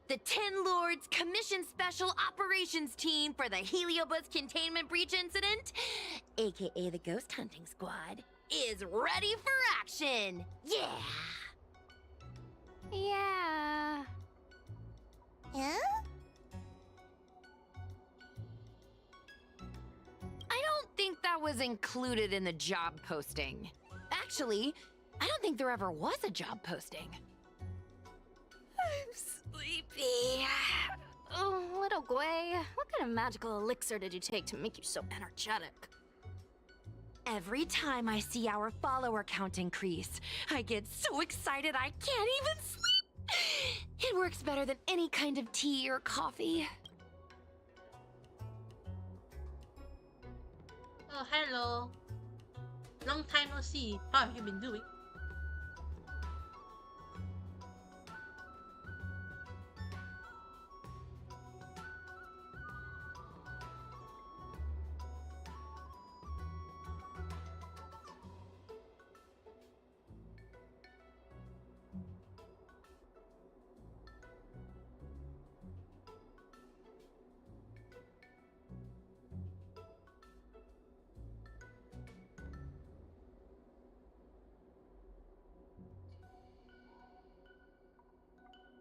The Ten Lords Commission Special Operations Team for the Heliobus Containment Breach Incident, aka the Ghost Hunting Squad, is ready for action! Yeah! Yeah. Huh? I don't think that was included in the job posting. Actually, I don't think there ever was a job posting. I'm sleepy. Oh, little Gwei, what kind of magical elixir did you take to make you so energetic? Every time I see our follower count increase, I get so excited I can't even sleep! It works better than any kind of tea or coffee. Oh, hello. Long time no see. How have you been doing?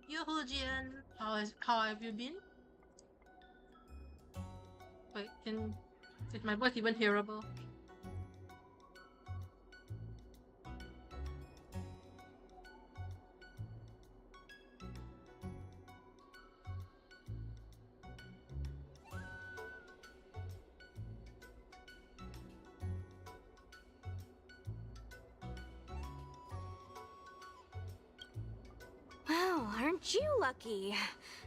Yo, Jian, how have you been? Wait, is my voice even hearable? Well, aren't you lucky?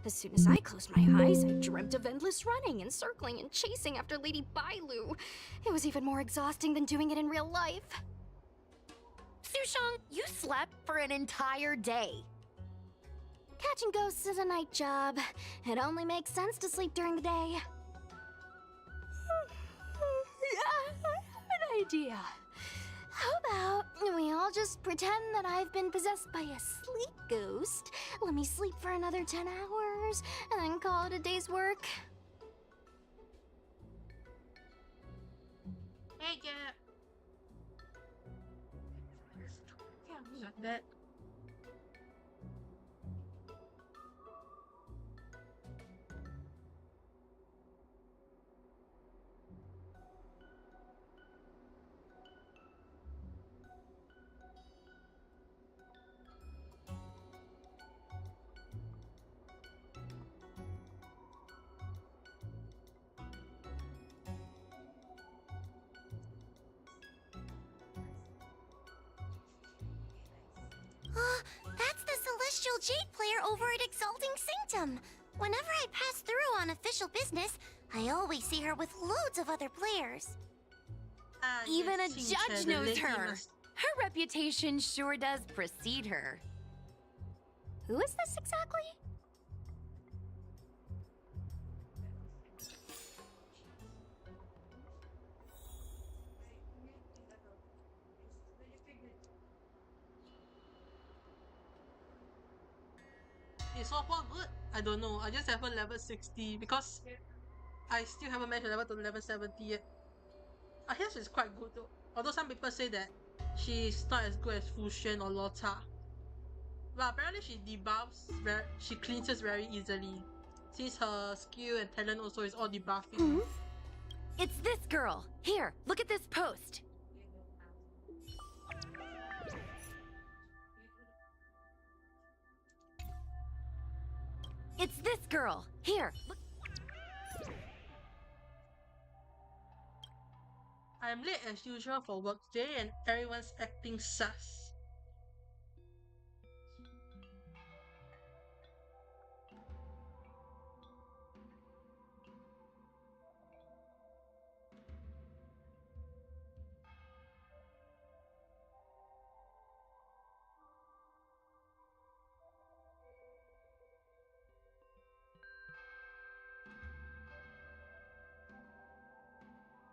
As soon as I closed my eyes, I dreamt of endless running and circling and chasing after Lady Bailu. It was even more exhausting than doing it in real life. Sushang, you slept for an entire day. Catching ghosts is a night job. It only makes sense to sleep during the day. Yeah, I have an idea. How about we all just pretend that I've been possessed by a sleep ghost? Let me sleep for another 10 hours, and then call it a day's work. Hey, Gap. Yeah, like that. That's the Celestial Jade player over at Exalting Sanctum. Whenever I pass through on official business, I always see her with loads of other players. Even a yes, Xingche, judge the knows lady her. must- Her reputation sure does precede her. Who is this exactly? Is softball good? I don't know. I just haven't level 60 because I still haven't managed to level to level 70 yet. I hear she's quite good though. Although some people say that she's not as good as Fuxian or Lota. But apparently she debuffs, she cleanses very easily. Since her skill and talent also is all debuffing. It's this girl. Here, look at this post. It's this girl. Here, look. I'm late as usual for work today and everyone's acting sus.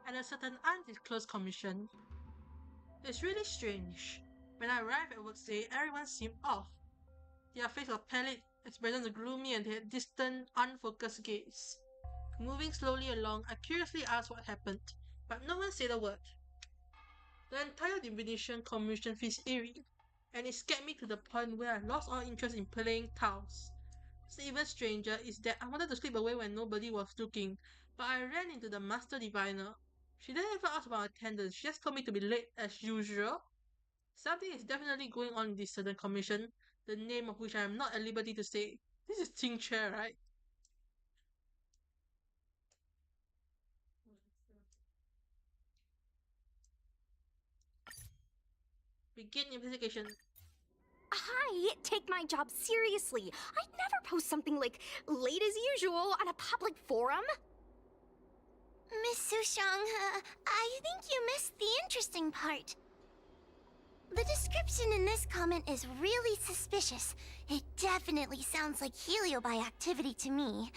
And a certain undisclosed commission. It's really strange. When I arrived at work today, everyone seemed off. Their face was pallid, expressions were gloomy, and they had distant, unfocused gaze. Moving slowly along, I curiously asked what happened, but no one said a word. The entire divination commission feels eerie, and it scared me to the point where I lost all interest in playing tiles. What's even stranger is that I wanted to slip away when nobody was looking, but I ran into the master diviner. She didn't even ask about attendance, she just told me to be late as usual. Something is definitely going on in this certain commission, the name of which I am not at liberty to say. This is Ting Chair, right? Begin investigation. Hi, take my job seriously. I'd never post something like late as usual on a public forum. Miss Sushang, I think you missed the interesting part. The description in this comment is really suspicious. It definitely sounds like Heliobi activity to me.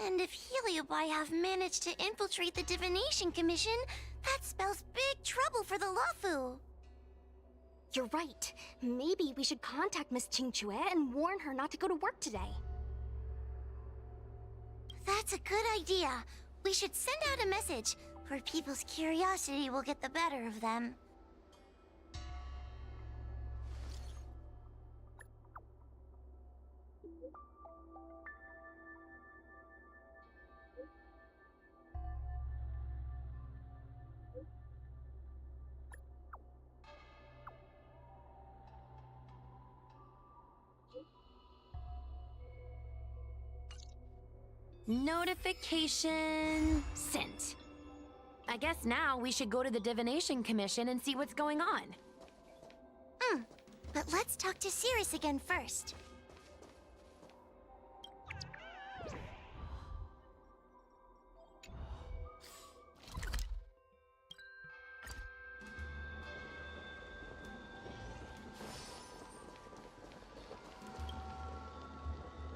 And if Heliobi have managed to infiltrate the Divination Commission, that spells big trouble for the Luofu. You're right. Maybe we should contact Miss Qingchue and warn her not to go to work today. That's a good idea. We should send out a message, or people's curiosity will get the better of them. Notification sent. I guess now we should go to the Divination Commission and see what's going on. But let's talk to Cirrus again first.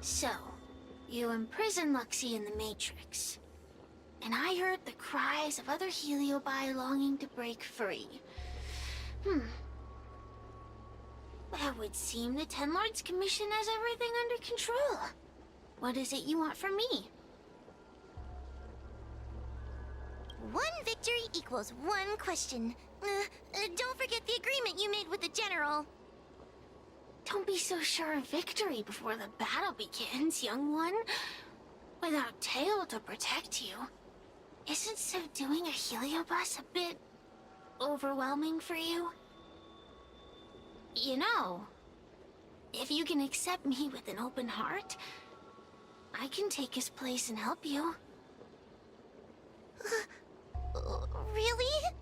So, you imprisoned Luxie in the Matrix. And I heard the cries of other Heliobi longing to break free. That would seem the Ten Lords Commission has everything under control. What is it you want from me? One victory equals one question. Don't forget the agreement you made with the General. Don't be so sure of victory before the battle begins, young one. Without Tail to protect you, isn't subduing a Heliobus a bit overwhelming for you? You know, if you can accept me with an open heart, I can take his place and help you. Really?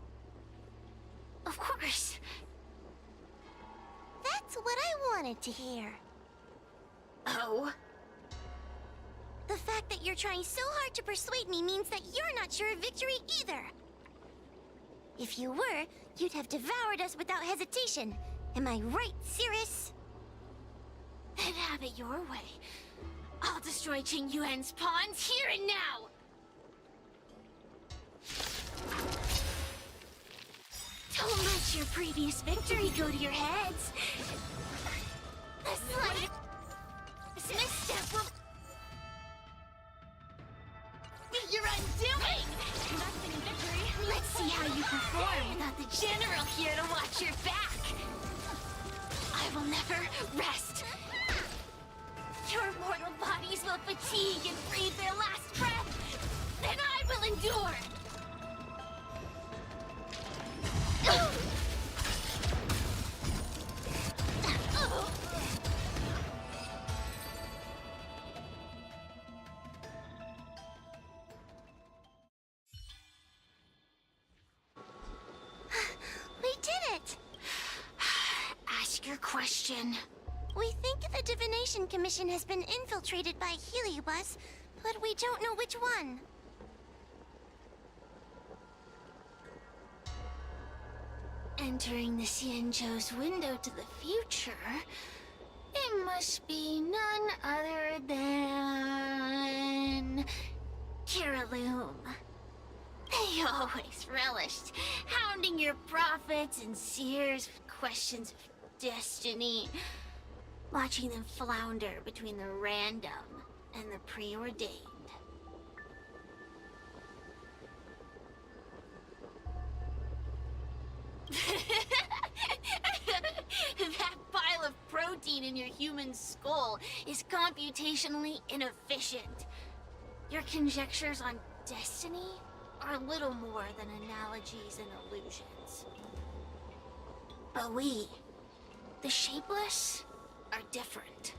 Of course. That's what I wanted to hear. Oh? The fact that you're trying so hard to persuade me means that you're not sure of victory either. If you were, you'd have devoured us without hesitation. Am I right, Cirrus? Then have it your way. I'll destroy Qing Yuan's pawns here and now! Don't let your previous victory go to your heads. The slightest misstep will be your undoing! Nothing victory. Let's see how you perform without the General here to watch your back. I will never rest. Your mortal bodies will fatigue and breathe their last breath. Then I will endure. We did it! Ask your question. We think the Divination Commission has been infiltrated by Heliobus, but we don't know which one. Entering the Xianzhou's window to the future, it must be none other than Kiraloom. They always relished hounding your prophets and seers with questions of destiny. Watching them flounder between the random and the preordained. That pile of protein in your human skull is computationally inefficient. Your conjectures on destiny are little more than analogies and illusions. But we, the shapeless, are different.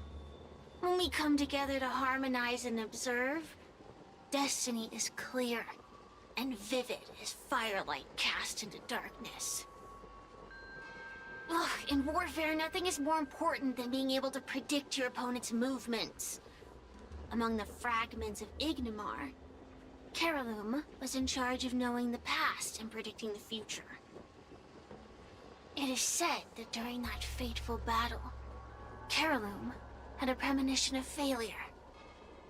When we come together to harmonize and observe, destiny is clear and vivid as firelight cast into darkness. Ugh, in warfare, nothing is more important than being able to predict your opponent's movements. Among the fragments of Ignimar, Carolum was in charge of knowing the past and predicting the future. It is said that during that fateful battle, Carolum had a premonition of failure,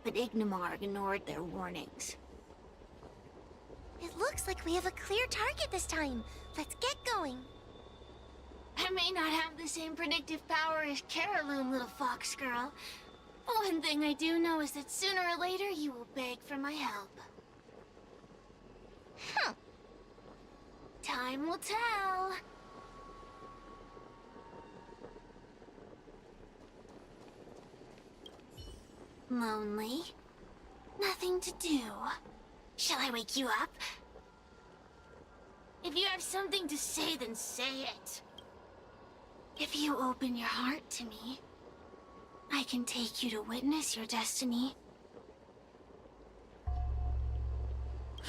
but Ignimar ignored their warnings. It looks like we have a clear target this time. Let's get going. I may not have the same predictive power as Carolum, little fox girl. But one thing I do know is that sooner or later you will beg for my help. Huh. Time will tell. Lonely? Nothing to do. Shall I wake you up? If you have something to say, then say it. If you open your heart to me, I can take you to witness your destiny.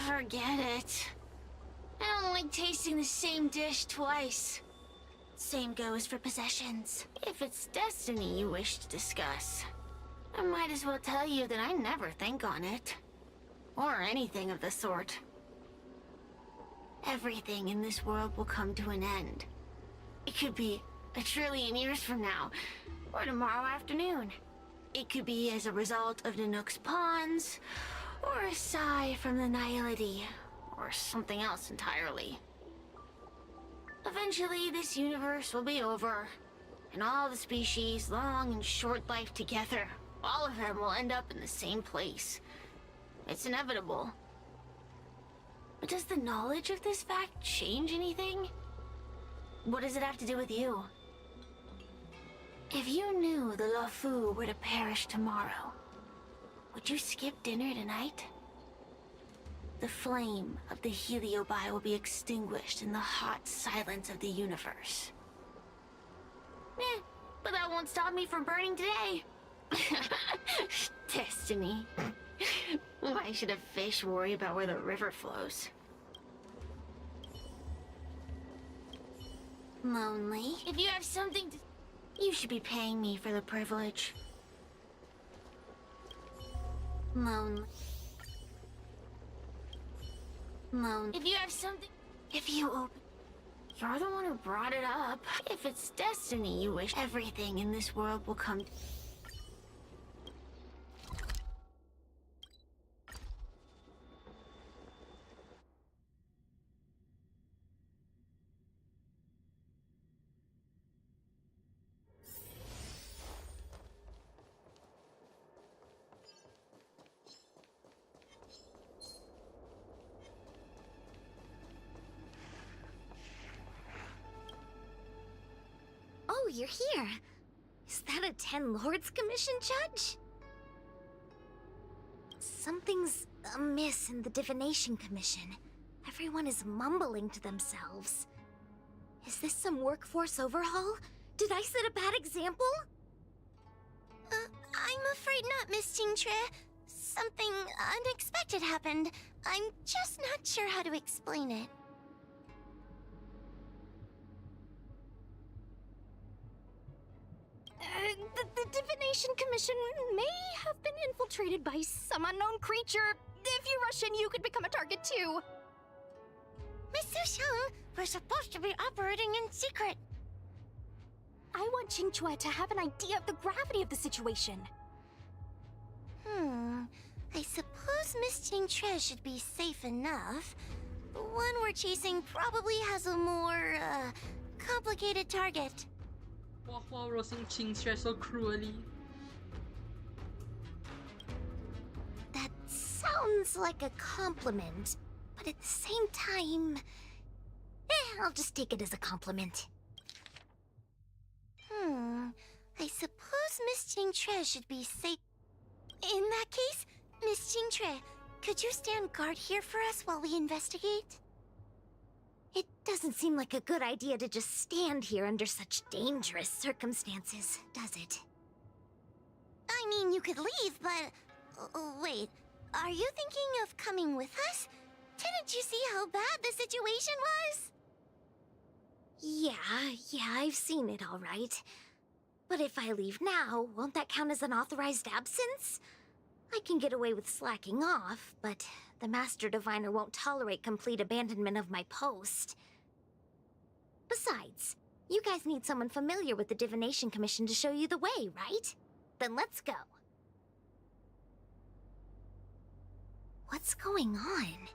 Forget it. I don't like tasting the same dish twice. Same goes for possessions. If it's destiny you wish to discuss, I might as well tell you that I never think on it. Or anything of the sort. Everything in this world will come to an end. It could be 1 trillion years from now, or tomorrow afternoon. It could be as a result of Nanook's pawns, or a sigh from the Nihility, or something else entirely. Eventually, this universe will be over, and all the species, long and short life together, all of them will end up in the same place. It's inevitable. But does the knowledge of this fact change anything? What does it have to do with you? If you knew the Luofu were to perish tomorrow, would you skip dinner tonight? The flame of the Heliobi will be extinguished in the hot silence of the universe. But that won't stop me from burning today. Destiny. Why should a fish worry about where the river flows? Lonely? If you have something to... You should be paying me for the privilege. Lonely. If you have something... If you open... You're the one who brought it up. If it's destiny you wish, everything in this world will come... Oh, you're here. Is that a 10 Lords Commission, Judge? Something's amiss in the Divination Commission. Everyone is mumbling to themselves. Is this some workforce overhaul? Did I set a bad example? I'm afraid not, Miss Jingtre. Something unexpected happened. I'm just not sure how to explain it. The Divination Commission may have been infiltrated by some unknown creature. If you rush in, you could become a target too. Miss Sushang, we're supposed to be operating in secret. I want Qingque to have an idea of the gravity of the situation. I suppose Miss Jingtre should be safe enough. The one we're chasing probably has a more, complicated target. While roasting Qingxue so cruelly. That sounds like a compliment, but at the same time, I'll just take it as a compliment. I suppose Miss Qingxue should be safe. In that case, Miss Qingxue, could you stand guard here for us while we investigate? It doesn't seem like a good idea to just stand here under such dangerous circumstances, does it? I mean, you could leave, but... wait, are you thinking of coming with us? Didn't you see how bad the situation was? Yeah, I've seen it all right. But if I leave now, won't that count as an authorized absence? I can get away with slacking off, but the Master Diviner won't tolerate complete abandonment of my post. Besides, you guys need someone familiar with the Divination Commission to show you the way, right? Then let's go. What's going on?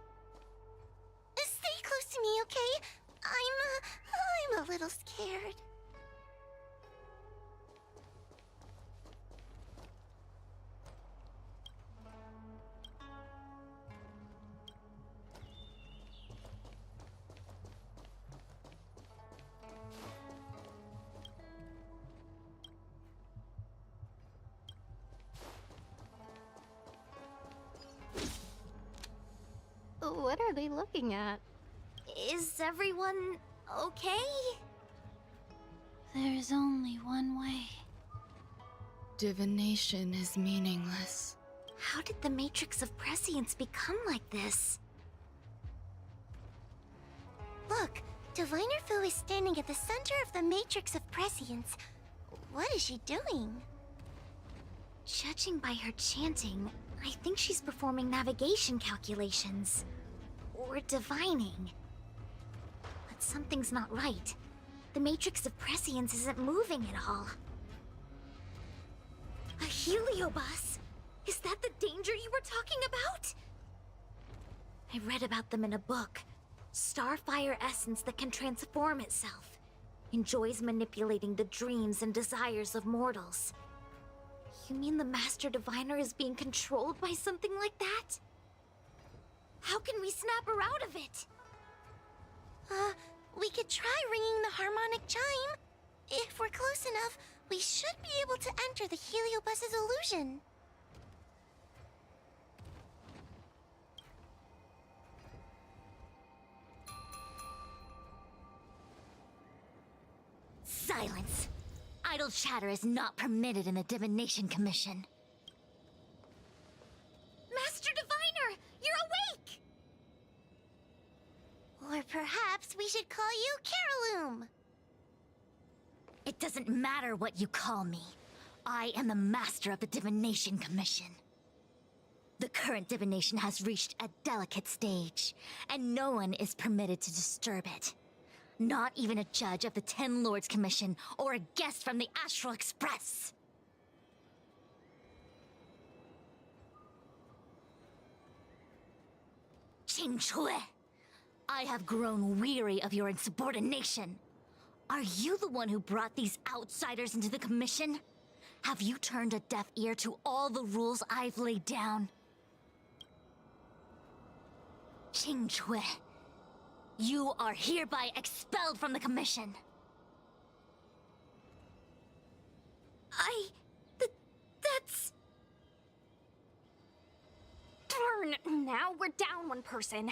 Stay close to me, okay? I'm a little scared. What are they looking at? Is everyone okay? There's only one way. Divination is meaningless. How did the Matrix of Prescience become like this? Look, Diviner Fu is standing at the center of the Matrix of Prescience. What is she doing? Judging by her chanting, I think she's performing navigation calculations. Or divining. But something's not right. The Matrix of Prescience isn't moving at all. A heliobus? Is that the danger you were talking about? I read about them in a book. Starfire essence that can transform itself. Enjoys manipulating the dreams and desires of mortals. You mean the Master Diviner is being controlled by something like that? How can we snap her out of it? We could try ringing the harmonic chime. If we're close enough, we should be able to enter the heliobus's illusion. Silence! Idle chatter is not permitted in the Divination Commission. Master Diviner, you're awake! Or perhaps we should call you Caroloom. It doesn't matter what you call me. I am the master of the Divination Commission. The current divination has reached a delicate stage, and no one is permitted to disturb it. Not even a judge of the Ten Lords Commission or a guest from the Astral Express. Qingxue, I have grown weary of your insubordination. Are you the one who brought these outsiders into the Commission? Have you turned a deaf ear to all the rules I've laid down? Qingxue, you are hereby expelled from the Commission. That's... Darn! Now we're down one person.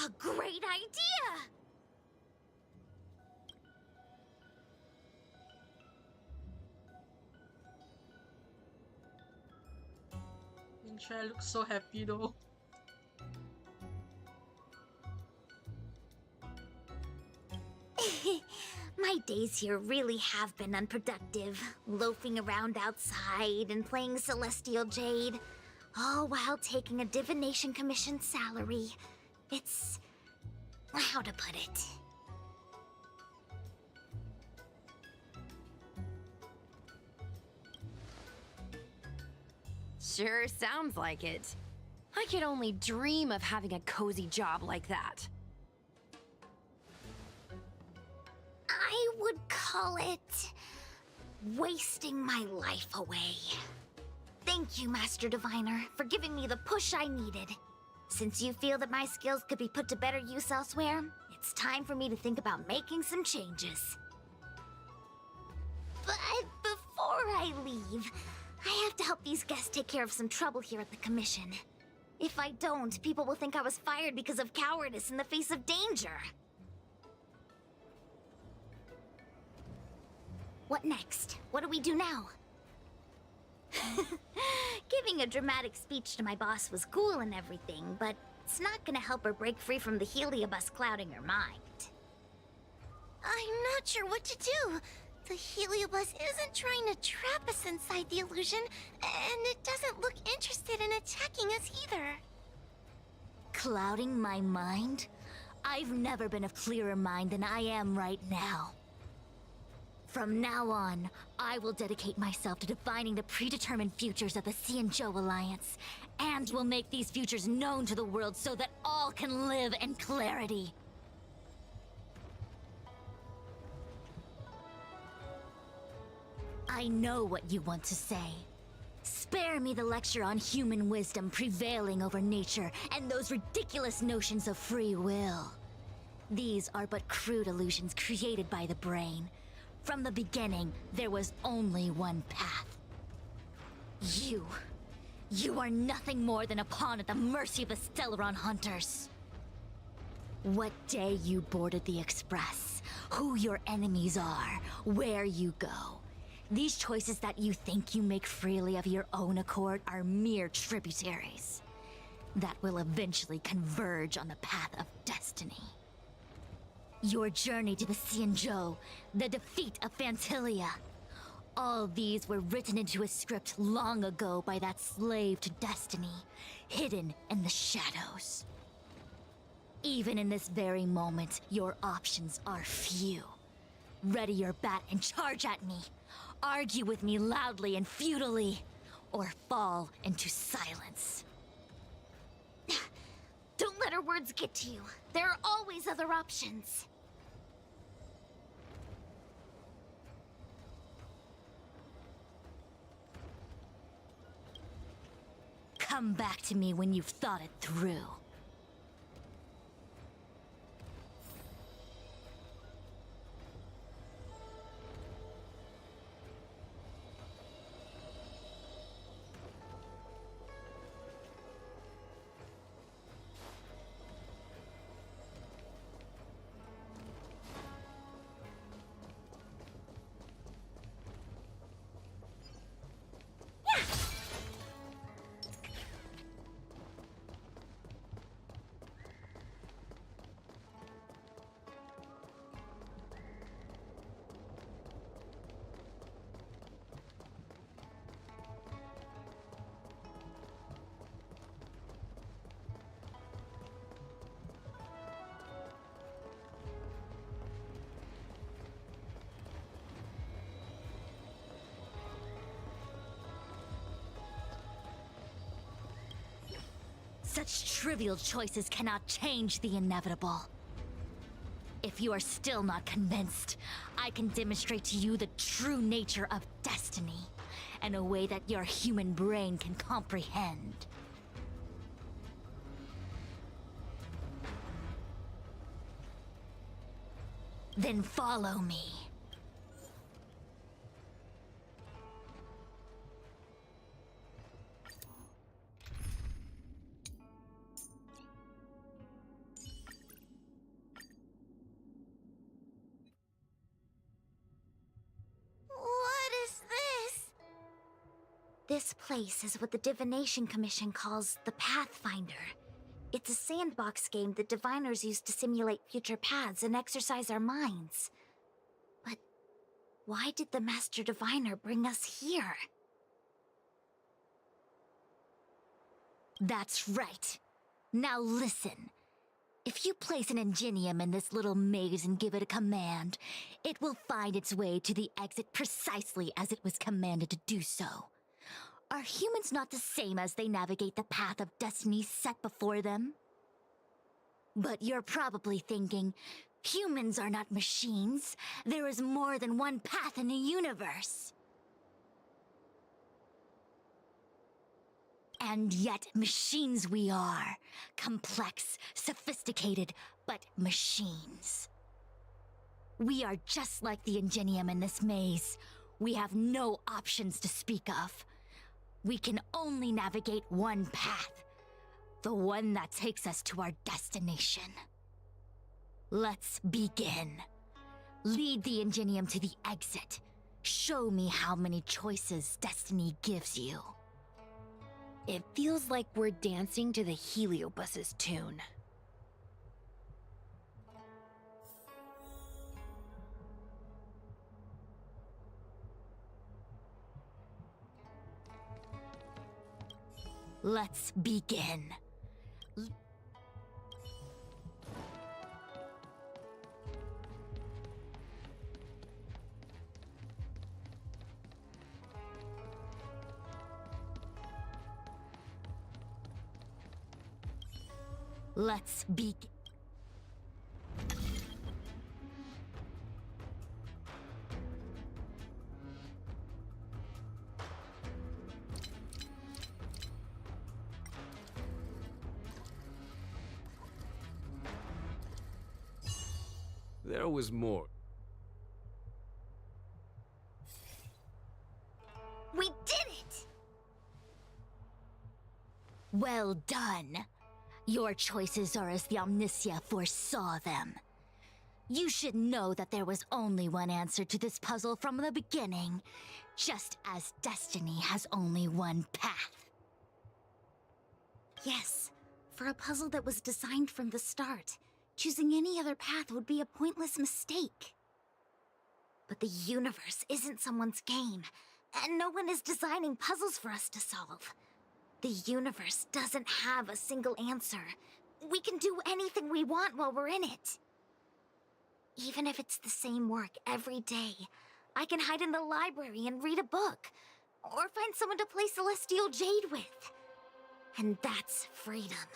A great idea! Qingxue looks so happy though. My days here really have been unproductive. Loafing around outside and playing Celestial Jade. All while taking a Divination Commission salary. It's... how to put it? Sure sounds like it. I could only dream of having a cozy job like that. call it wasting my life away. Thank you, Master Diviner, for giving me the push I needed. Since you feel that my skills could be put to better use elsewhere, it's time for me to think about making some changes. But before I leave, I have to help these guests take care of some trouble here at the Commission. If I don't, people will think I was fired because of cowardice in the face of danger. What next? What do we do now? Giving a dramatic speech to my boss was cool and everything, but it's not gonna help her break free from the heliobus clouding her mind. I'm not sure what to do. The heliobus isn't trying to trap us inside the illusion, and it doesn't look interested in attacking us either. Clouding my mind? I've never been of clearer mind than I am right now. From now on, I will dedicate myself to defining the predetermined futures of the Xianzhou Alliance, and will make these futures known to the world so that all can live in clarity. I know what you want to say. Spare me the lecture on human wisdom prevailing over nature and those ridiculous notions of free will. These are but crude illusions created by the brain. From the beginning, there was only one path. You are nothing more than a pawn at the mercy of the Stellaron hunters. What day you boarded the Express, who your enemies are, where you go. These choices that you think you make freely of your own accord are mere tributaries that will eventually converge on the path of destiny. Your journey to the Xianzhou, the defeat of Phantilia. All these were written into a script long ago by that slave to destiny, hidden in the shadows. Even in this very moment, your options are few. Ready your bat and charge at me. Argue with me loudly and futilely, or fall into silence. Don't let her words get to you. There are always other options. Come back to me when you've thought it through. Such trivial choices cannot change the inevitable. If you are still not convinced, I can demonstrate to you the true nature of destiny, in a way that your human brain can comprehend. Then follow me. This place is what the Divination Commission calls the Pathfinder. It's a sandbox game that diviners use to simulate future paths and exercise our minds. But why did the Master Diviner bring us here? That's right. Now listen. If you place an ingenium in this little maze and give it a command, it will find its way to the exit precisely as it was commanded to do so. Are humans not the same as they navigate the path of destiny set before them? But you're probably thinking, Humans are not machines. There is more than one path in the universe. And yet, machines we are. Complex, sophisticated, but machines. We are just like the Ingenium in this maze. We have no options to speak of. We can only navigate one path. The one that takes us to our destination. Let's begin. Lead the Ingenium to the exit. Show me how many choices destiny gives you. It feels like we're dancing to the Heliobus's tune. Let's begin. Let's begin. There was more. We did it! Well done. Your choices are as the Omnicia foresaw them. You should know that there was only one answer to this puzzle from the beginning, just as destiny has only one path. Yes, for a puzzle that was designed from the start, choosing any other path would be a pointless mistake. But the universe isn't someone's game, and no one is designing puzzles for us to solve. The universe doesn't have a single answer. We can do anything we want while we're in it. Even if it's the same work every day, I can hide in the library and read a book, or find someone to play Celestial Jade with. And that's freedom.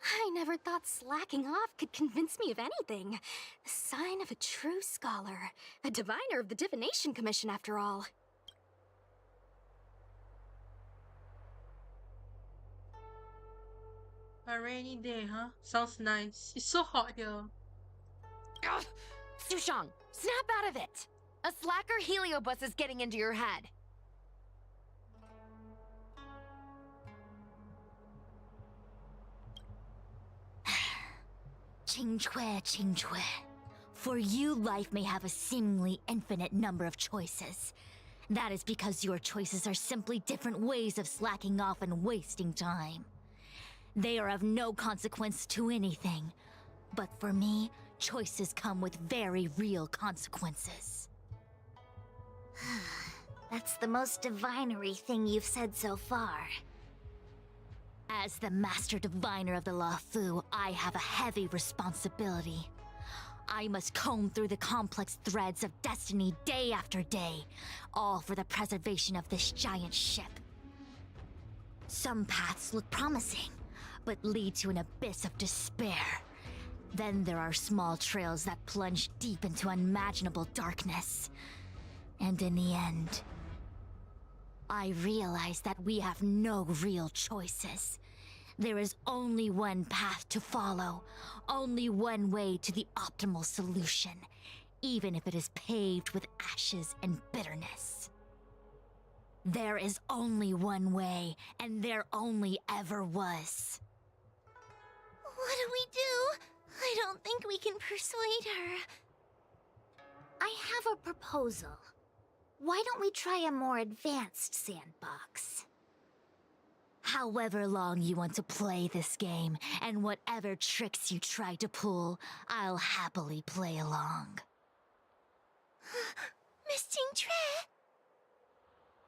I never thought slacking off could convince me of anything. A sign of a true scholar. A diviner of the Divination Commission, after all. A rainy day, huh? Sounds nice. It's so hot here. Ugh! Sushang, snap out of it! A slacker Heliobus is getting into your head. Qingque. For you, life may have a seemingly infinite number of choices. That is because your choices are simply different ways of slacking off and wasting time. They are of no consequence to anything. But for me, choices come with very real consequences. That's the most divinery thing you've said so far. As the Master Diviner of the Luofu, I have a heavy responsibility. I must comb through the complex threads of destiny day after day, all for the preservation of this giant ship. Some paths look promising, but lead to an abyss of despair. Then there are small trails that plunge deep into unimaginable darkness. And in the end, I realize that we have no real choices. There is only one path to follow, only one way to the optimal solution, even if it is paved with ashes and bitterness. There is only one way, and there only ever was. What do we do? I don't think we can persuade her. I have a proposal. Why don't we try a more advanced sandbox? However long you want to play this game, and whatever tricks you try to pull, I'll happily play along. Miss Qingque?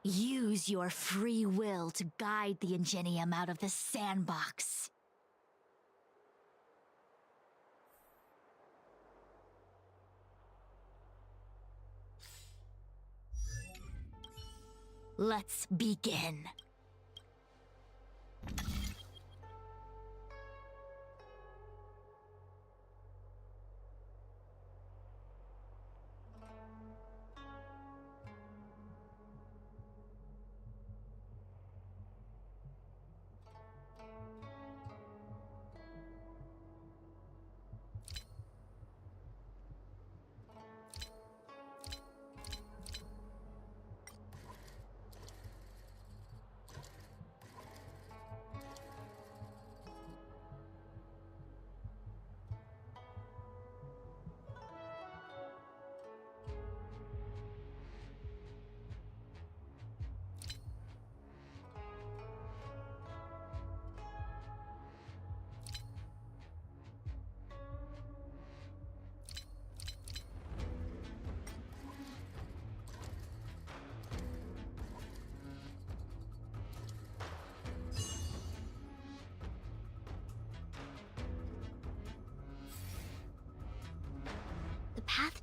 Use your free will to guide the Ingenium out of the sandbox. Let's begin.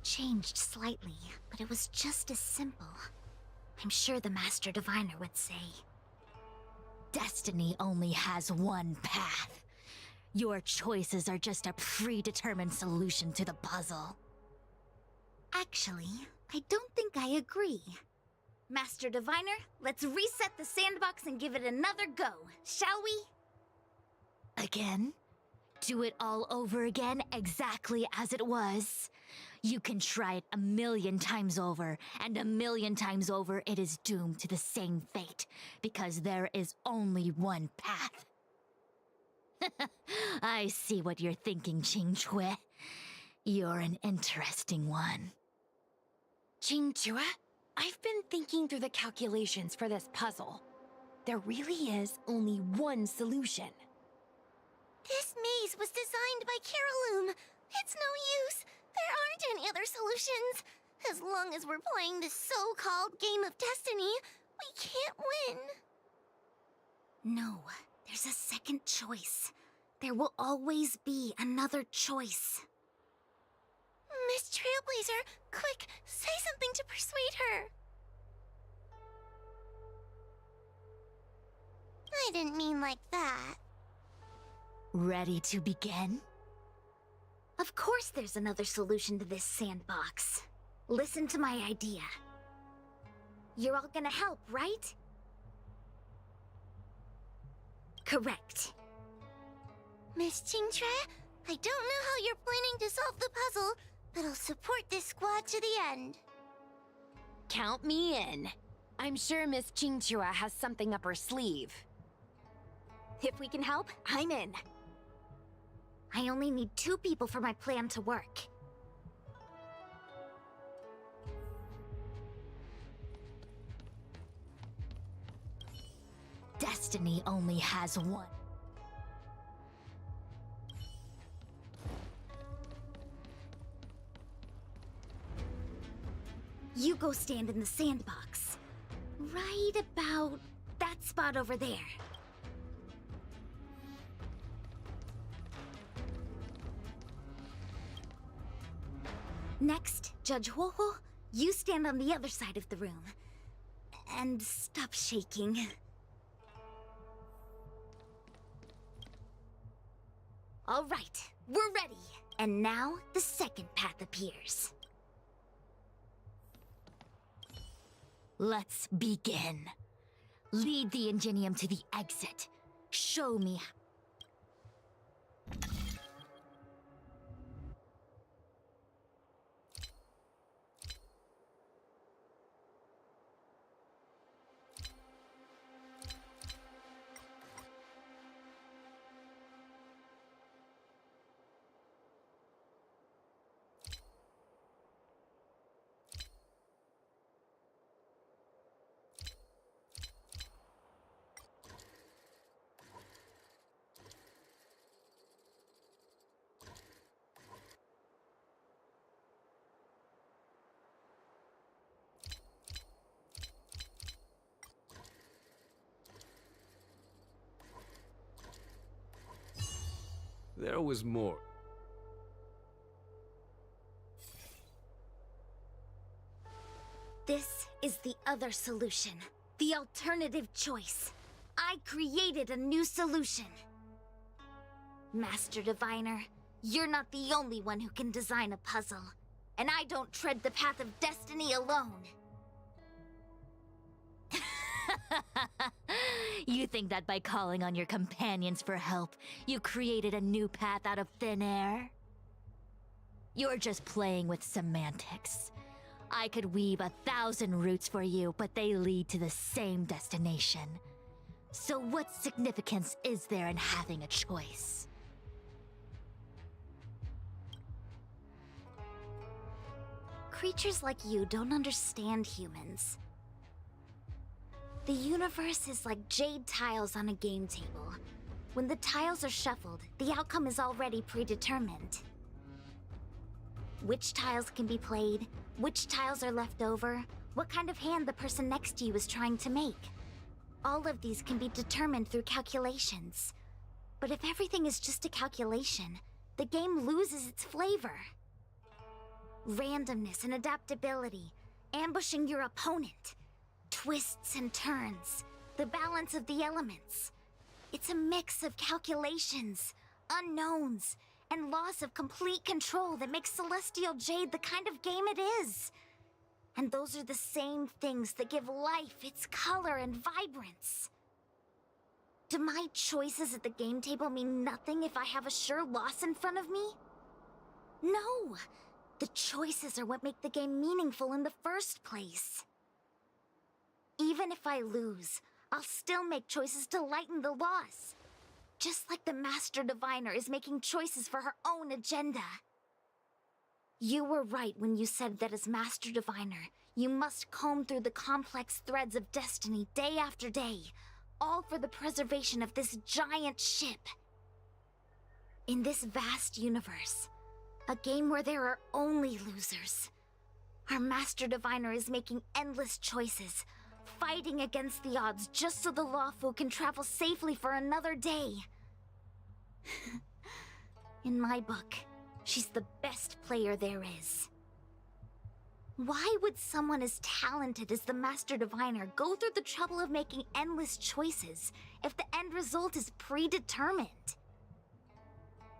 changed slightly, but it was just as simple. I'm sure the Master Diviner would say. Destiny only has one path. Your choices are just a predetermined solution to the puzzle. Actually, I don't think I agree. Master Diviner, let's reset the sandbox and give it another go, shall we? Again? Do it all over again exactly as it was? You can try it 1,000,000 times over, and 1,000,000 times over it is doomed to the same fate, because there is only one path. I see what you're thinking, Qingque. You're an interesting one. Qingque, I've been thinking through the calculations for this puzzle. There really is only one solution. This maze was designed by Caroloon. It's no use. There aren't any other solutions. As long as we're playing this so-called game of destiny, we can't win. No, there's a second choice. There will always be another choice. Miss Trailblazer, quick, say something to persuade her. I didn't mean like that. Ready to begin? Of course there's another solution to this sandbox. Listen to my idea. You're all gonna help, right? Correct. Miss Qingque, I don't know how you're planning to solve the puzzle, but I'll support this squad to the end. Count me in. I'm sure Miss Qingque has something up her sleeve. If we can help, I'm in. I only need 2 people for my plan to work. Destiny only has one. You go stand in the sandbox. Right about that spot over there. Next, Judge Huohuo, you stand on the other side of the room. And stop shaking. All right, we're ready. And now, the second path appears. Let's begin. Lead the Ingenium to the exit. Show me. There was more. This is the other solution. The alternative choice. I created a new solution. Master Diviner, you're not the only one who can design a puzzle. And I don't tread the path of destiny alone. You think that by calling on your companions for help, you created a new path out of thin air? You're just playing with semantics. I could weave 1,000 routes for you, but they lead to the same destination. So what significance is there in having a choice? Creatures like you don't understand humans. The universe is like jade tiles on a game table. When the tiles are shuffled, the outcome is already predetermined. Which tiles can be played, which tiles are left over, what kind of hand the person next to you is trying to make. All of these can be determined through calculations. But if everything is just a calculation, the game loses its flavor. Randomness and adaptability, ambushing your opponent, twists and turns, the balance of the elements. It's a mix of calculations, unknowns, and loss of complete control that makes Celestial Jade the kind of game it is. And those are the same things that give life its color and vibrance. Do my choices at the game table mean nothing if I have a sure loss in front of me? No! The choices are what make the game meaningful in the first place. Even if I lose, I'll still make choices to lighten the loss. Just like the Master Diviner is making choices for her own agenda. You were right when you said that as Master Diviner, you must comb through the complex threads of destiny day after day, all for the preservation of this giant ship. In this vast universe, a game where there are only losers, our Master Diviner is making endless choices, fighting against the odds just so the Lawfu can travel safely for another day. In my book, she's the best player there is. Why would someone as talented as the Master Diviner go through the trouble of making endless choices if the end result is predetermined?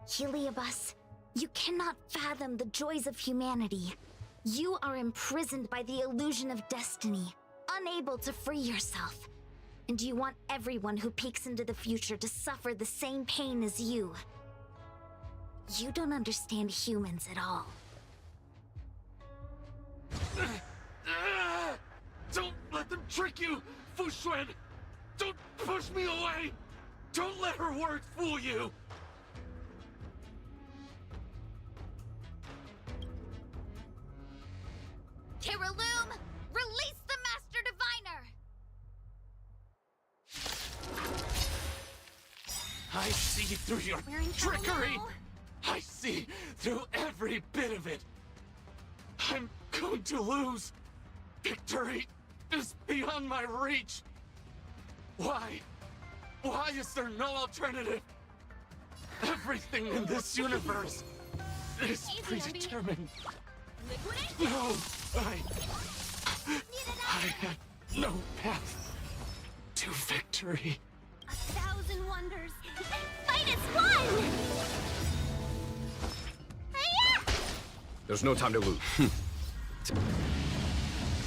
Heliobus, you cannot fathom the joys of humanity. You are imprisoned by the illusion of destiny, unable to free yourself. And you want everyone who peeks into the future to suffer the same pain as you. You don't understand humans at all. Don't let them trick you, Fuxuan! Don't push me away! Don't let her words fool you! Terraloom, release the Master Diviner! I see through your trickery! I see through every bit of it! I'm going to lose! Victory is beyond my reach! Why? Why is there no alternative? Everything in this universe is predetermined. No, I had no path to victory. 1,000 wonders. Fight is one! Hiya! There's no time to lose.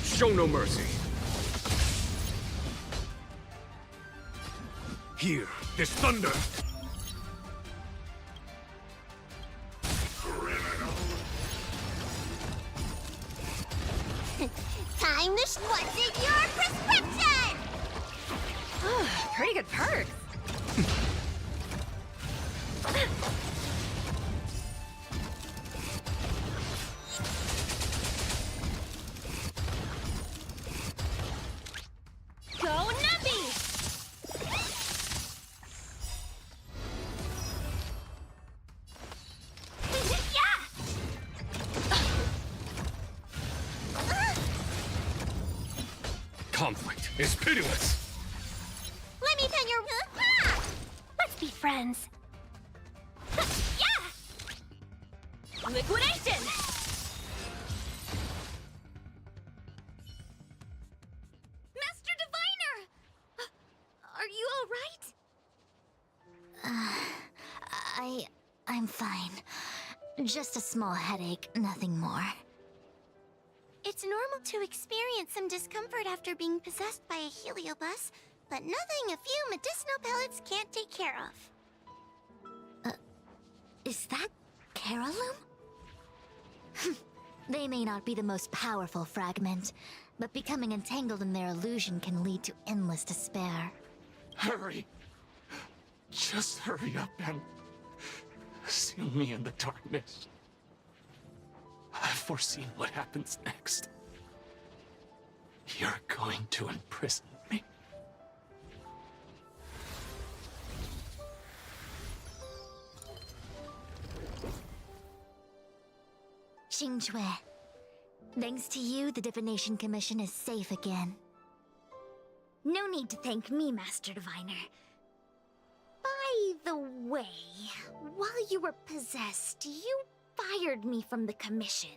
Show no mercy. Hear this thunder. Time to what's in your prescription? Pretty good perks. Go Nubby! Conflict is pitiless. Let me pen your... Let's be friends. Liquidation! Master Diviner! Are you all right? I'm fine. Just a small headache, nothing more. It's normal to experience some discomfort after being possessed by a heliobus, but nothing a few medicinal pellets can't take care of. Is that Carolum? They may not be the most powerful fragment, but becoming entangled in their illusion can lead to endless despair. Hurry. Just hurry up and seal me in the darkness. I've foreseen what happens next. You're going to imprison me. Xingque, thanks to you, the Divination Commission is safe again. No need to thank me, Master Diviner. By the way, while you were possessed, you fired me from the commission.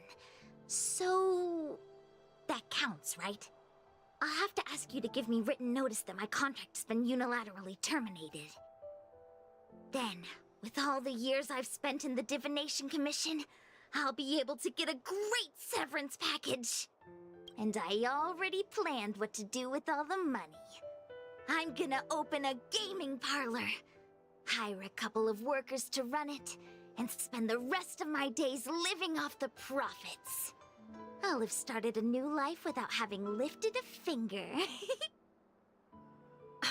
So... that counts, right? I'll have to ask you to give me written notice that my contract's been unilaterally terminated. Then, with all the years I've spent in the Divination Commission, I'll be able to get a great severance package. And I already planned what to do with all the money. I'm gonna open a gaming parlor, hire a couple of workers to run it, and spend the rest of my days living off the profits. I'll have started a new life without having lifted a finger.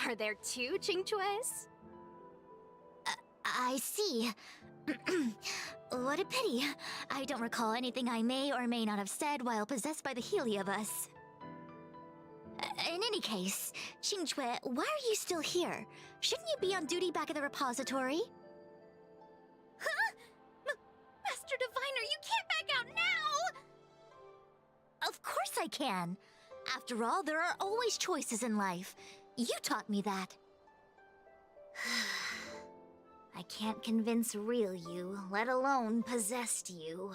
Are there two Qingques? I see. What a pity. I don't recall anything I may or may not have said while possessed by the Heliobus. In any case, Qingque, why are you still here? Shouldn't you be on duty back at the repository? Huh? Master Diviner, you can't back out now! Of course I can. After all, there are always choices in life. You taught me that. I can't convince real you, let alone possessed you.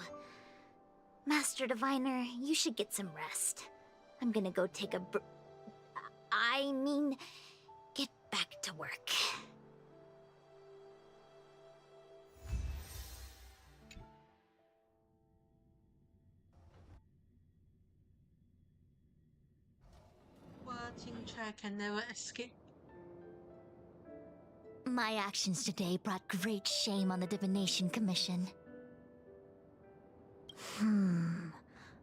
Master Diviner, you should get some rest. I'm gonna go take a get back to work. Well, Qingque can never escape. My actions today brought great shame on the Divination Commission.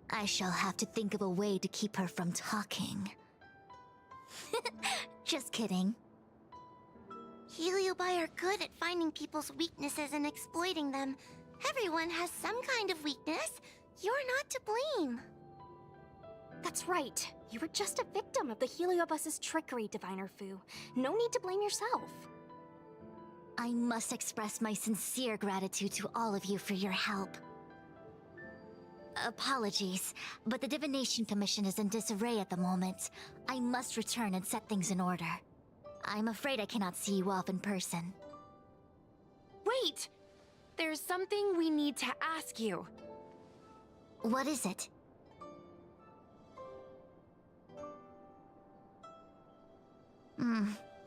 I shall have to think of a way to keep her from talking. Just kidding. Heliobi are good at finding people's weaknesses and exploiting them. Everyone has some kind of weakness. You're not to blame. That's right. You were just a victim of the Heliobus's trickery, Diviner Fu. No need to blame yourself. I must express my sincere gratitude to all of you for your help. Apologies, but the Divination Commission is in disarray at the moment. I must return and set things in order. I'm afraid I cannot see you off in person. Wait! There's something we need to ask you. What is it?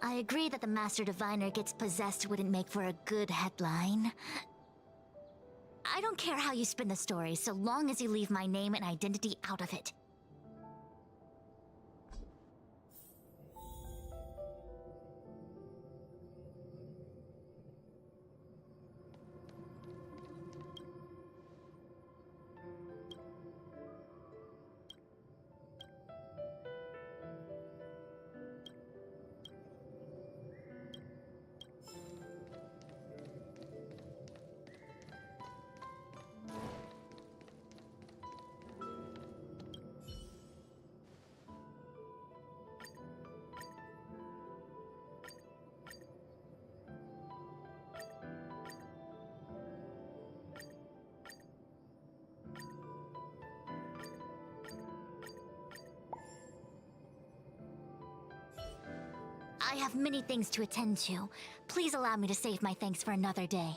I agree that the Master Diviner gets possessed wouldn't make for a good headline. I don't care how you spin the story, so long as you leave my name and identity out of it. I have many things to attend to. Please allow me to save my thanks for another day.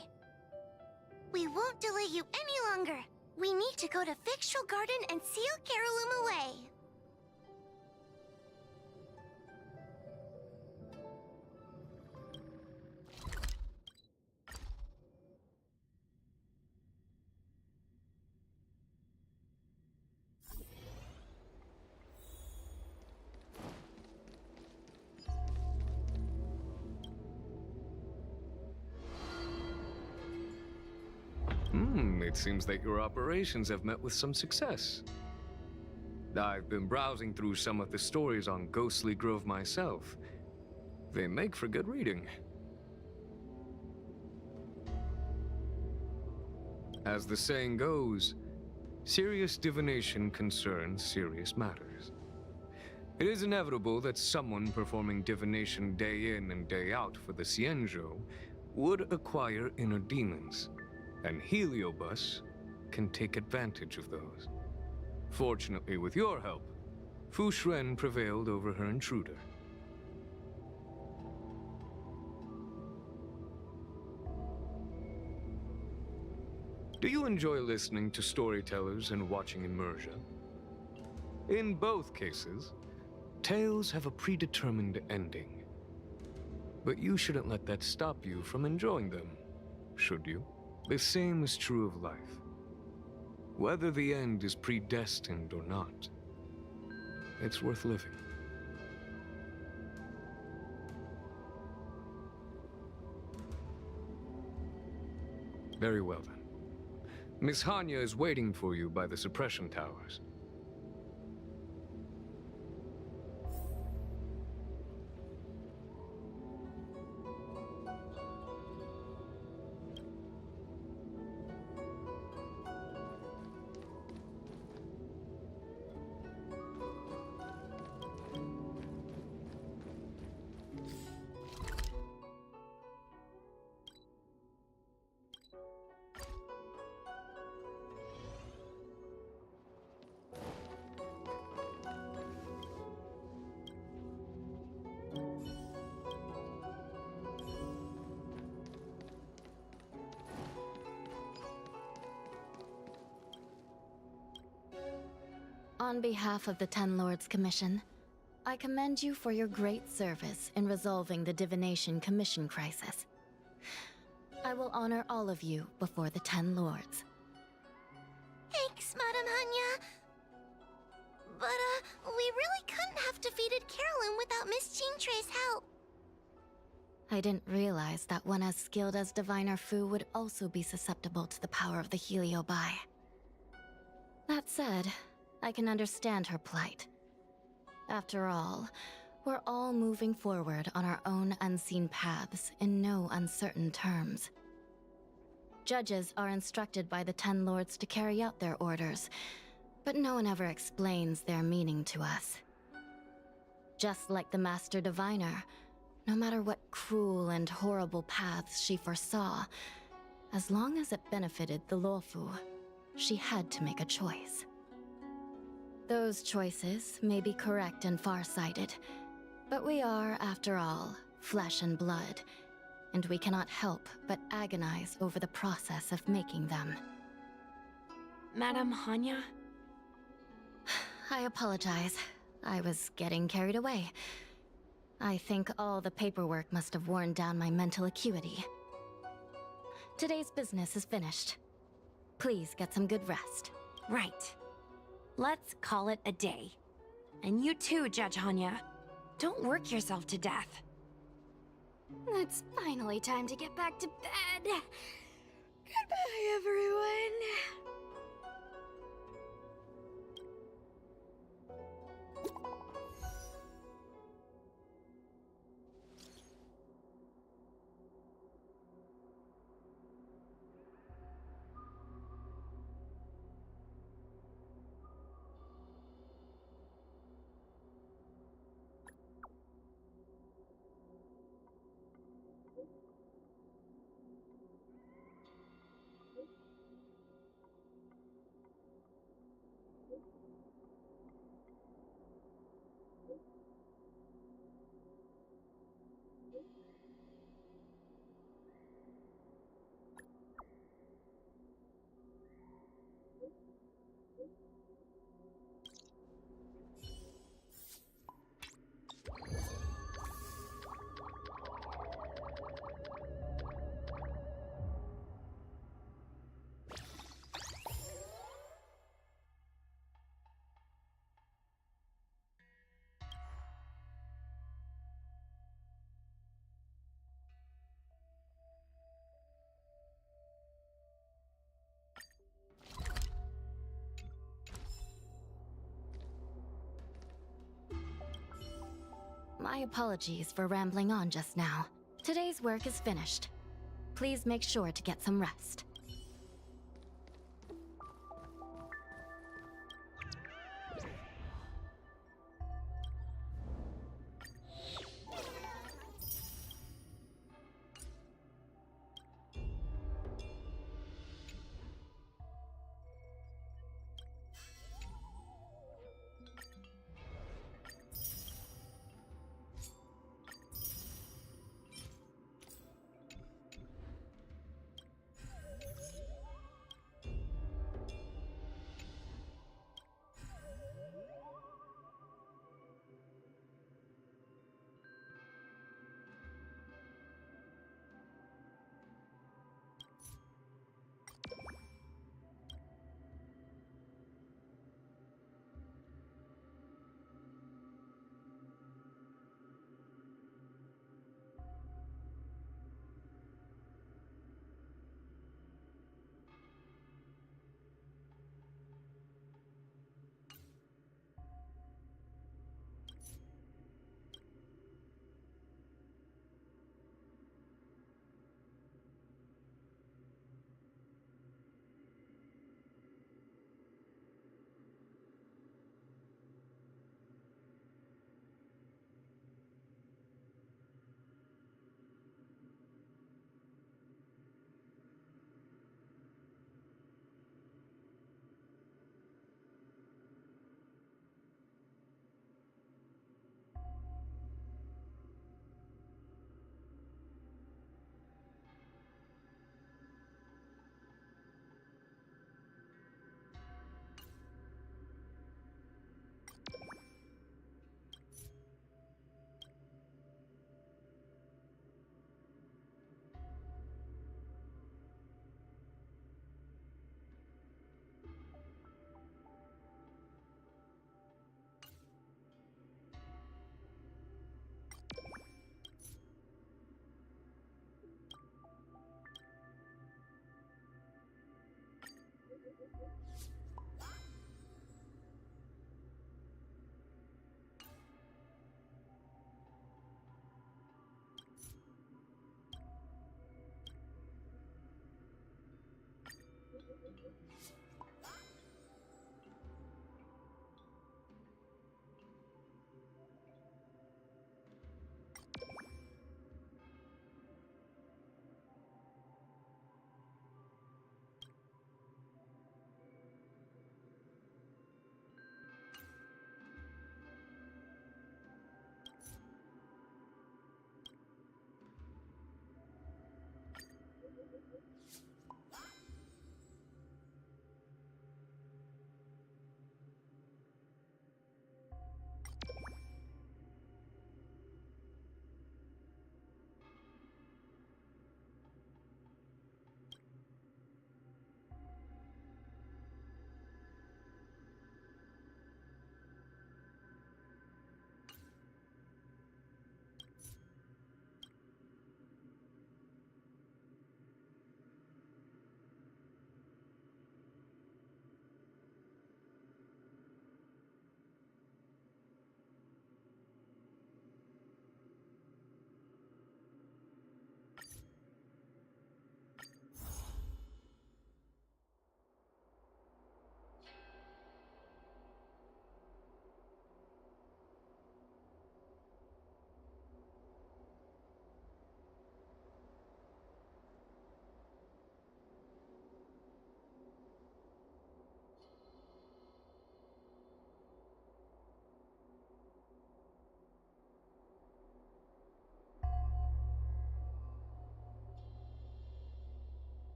We won't delay you any longer. We need to go to Fictional Garden and seal Carolum away. It seems that your operations have met with some success. I've been browsing through some of the stories on Ghostly Grove myself. They make for good reading. As the saying goes, serious divination concerns serious matters. It is inevitable that someone performing divination day in and day out for the Xianzhou would acquire inner demons, and Heliobus can take advantage of those. Fortunately, with your help, Fu Xuan prevailed over her intruder. Do you enjoy listening to storytellers and watching immersion? In both cases, tales have a predetermined ending. But you shouldn't let that stop you from enjoying them, should you? The same is true of life. Whether the end is predestined or not, it's worth living. Very well then. Miss Hanya is waiting for you by the suppression towers. On behalf of the Ten Lords Commission, I commend you for your great service in resolving the Divination Commission crisis. I will honor all of you before the Ten Lords. Thanks, Madam Hanya. But, we really couldn't have defeated Carolyn without Miss Chingtre's help. I didn't realize that one as skilled as Diviner Fu would also be susceptible to the power of the Heliobi. That said, I can understand her plight. After all, we're all moving forward on our own unseen paths in no uncertain terms. Judges are instructed by the Ten Lords to carry out their orders, but no one ever explains their meaning to us. Just like the Master Diviner, no matter what cruel and horrible paths she foresaw, as long as it benefited the Luofu, she had to make a choice. Those choices may be correct and far-sighted, but we are, after all, flesh and blood, and we cannot help but agonize over the process of making them. Madam Hanya? I apologize. I was getting carried away. I think all the paperwork must have worn down my mental acuity. Today's business is finished. Please get some good rest. Right. Let's call it a day. And you too, Judge Hanya. Don't work yourself to death. It's finally time to get back to bed. Goodbye, everyone. My apologies for rambling on just now. Today's work is finished. Please make sure to get some rest.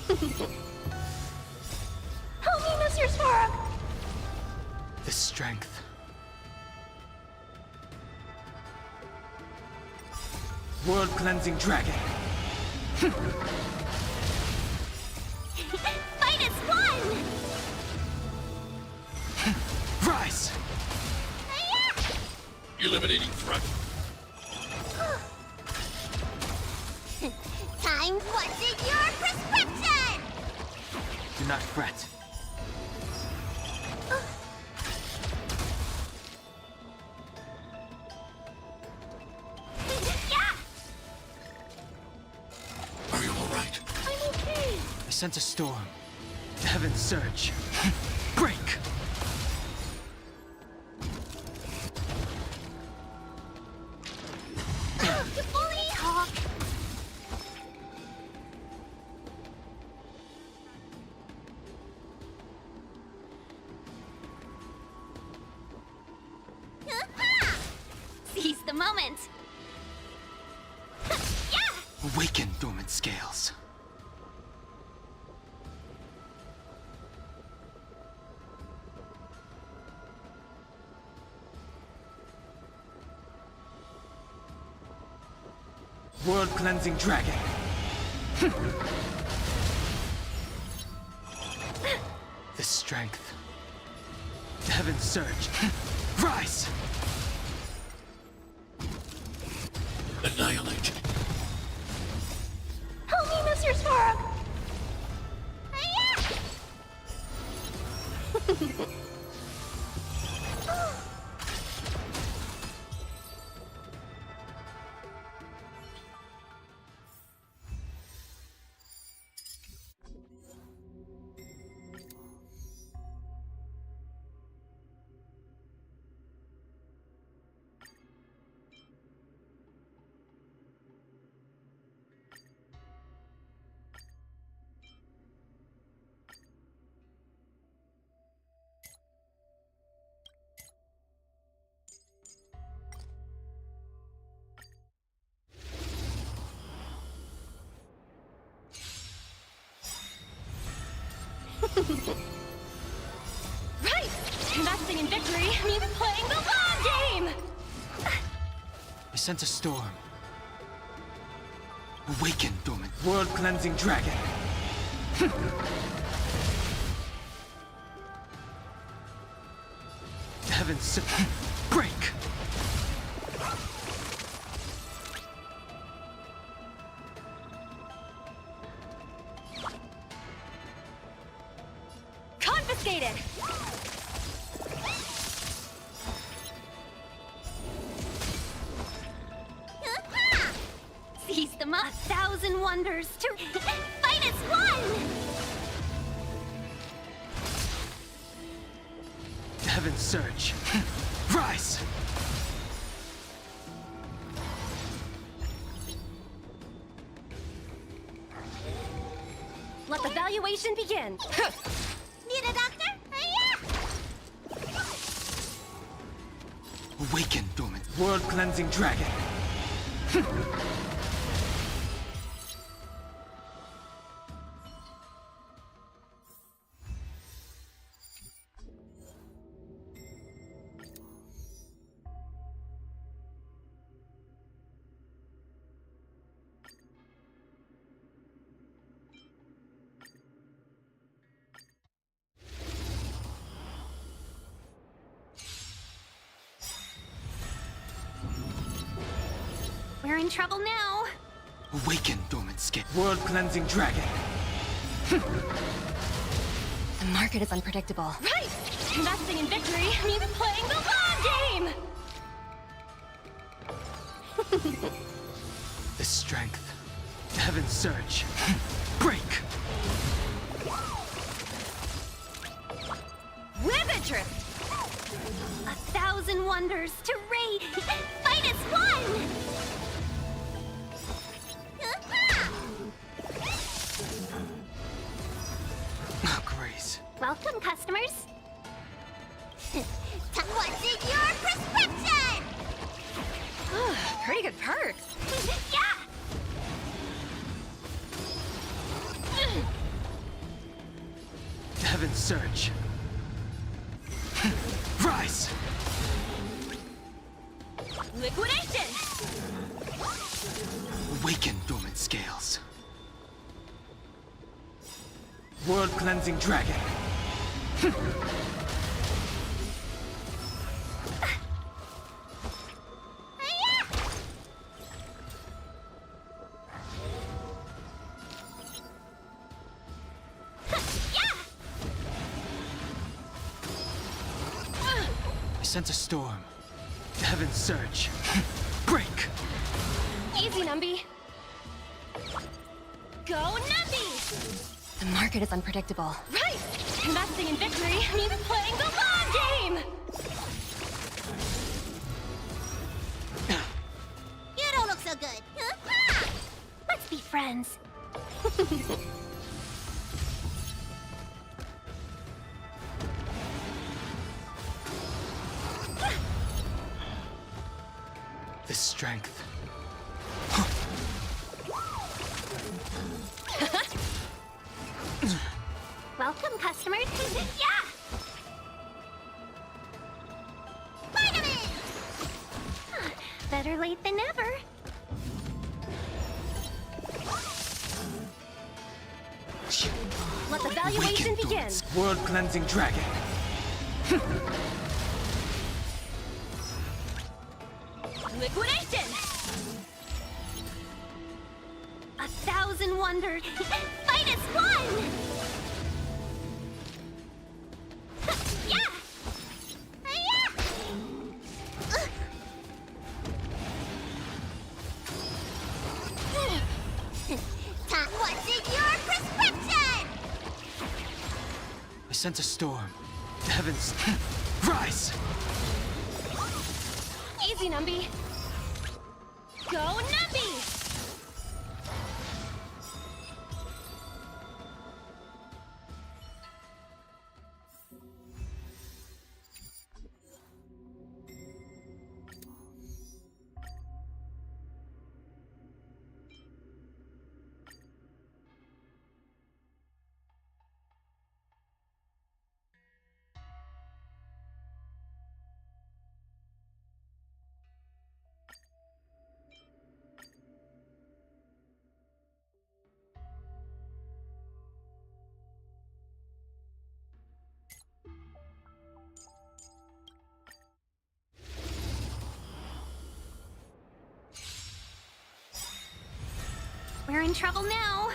Help me, Mr. Spork! The strength. World cleansing dragon. Fight as one! Rise! Eliminating threat. Time, what's in your prescription? Do not fret. Are you all right? I'm okay. I sent a storm. The heavens surge. Break! Fully talk. Seize the moment. Yeah! Awaken, dormant scales. World cleansing dragon. The strength. The heavens surge. Rise! Annihilate. Help me, Mr. Spork! Right! Investing in victory means playing the long game! I sent a storm. Awaken, dormant. World cleansing dragon. The heavens break. Confiscated! Seize them up. 1,000 wonders to fight as one! The heavens surge. Rise! Let the valuation begin! Need a doctor? Awaken, dormant. World cleansing dragon. We're in trouble now. Awaken, dormant skin. World cleansing dragon. The market is unpredictable. Right! Investing in victory means playing the long game! The strength. The heavens surge. Break! Ribbit drift! 1,000 wonders to raid. Fight as one! Oh, Grace. Welcome, customers. What's in your prescription? Pretty good perks. Yeah! surge. Rise! Liquidation! Awaken dormant scales. World cleansing dragon. I sense a storm. The heavens surge. Break! Easy, Numby. Go, Numby! The market is unpredictable. Right! Investing in victory means playing the long game! You don't look so good. Huh? Let's be friends. This strength. Welcome, customers. Yeah! Vitamin! Better late than never. Let the valuation Awaken begin. dormant world cleansing dragon. Liquidation! 1,000 wonders. Fight as one! Yeah! What's in your prescription? I sense a storm. The heavens. Rise! Easy, Numby. Go, Numby! We're in trouble now.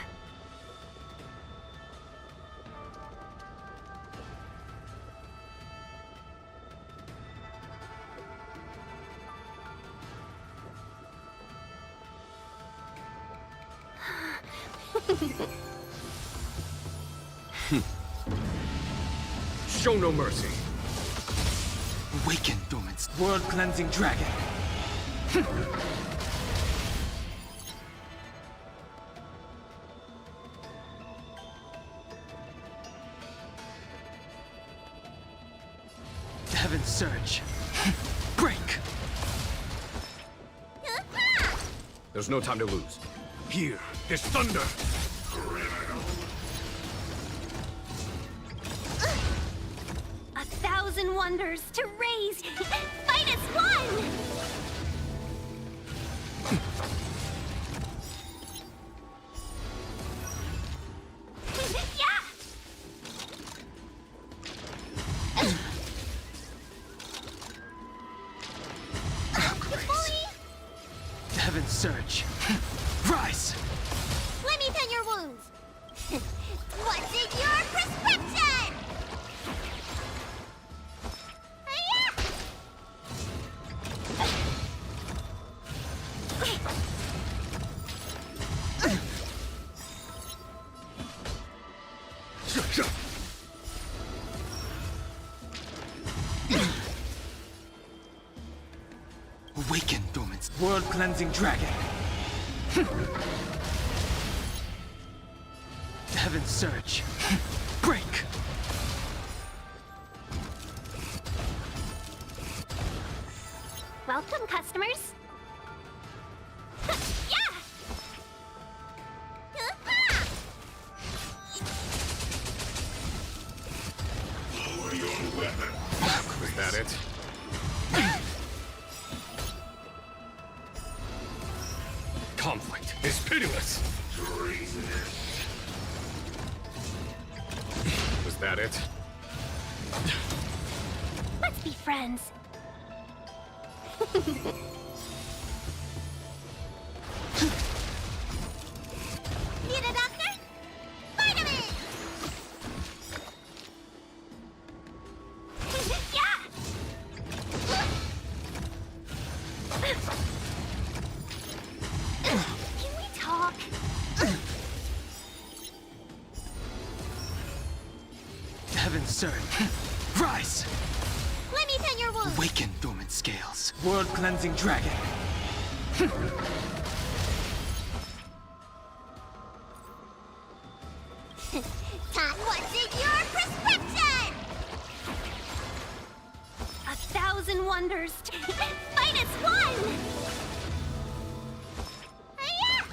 Show no mercy. Awaken dormant world cleansing dragon. The heavens surge. Break! There's no time to lose. Here, there's thunder. 1,000 wonders to raise. Fight as one! Yeah! The heavens surge. Rise! Let me pen your wounds. What's in your prescription? Awaken dormant world cleansing dragon. The heavens surge. Break! Welcome, customers. Yeah! Conflict is pitiless! Was that it? Let's be friends. Need a doctor? Vitamin! Yeah! Can we talk? Heaven surge. Rise! Let me pen your wound. Awaken dormant scales. World cleansing dragon. Time, what's in your prescription? 1,000 wonders. Minus one! Hiya!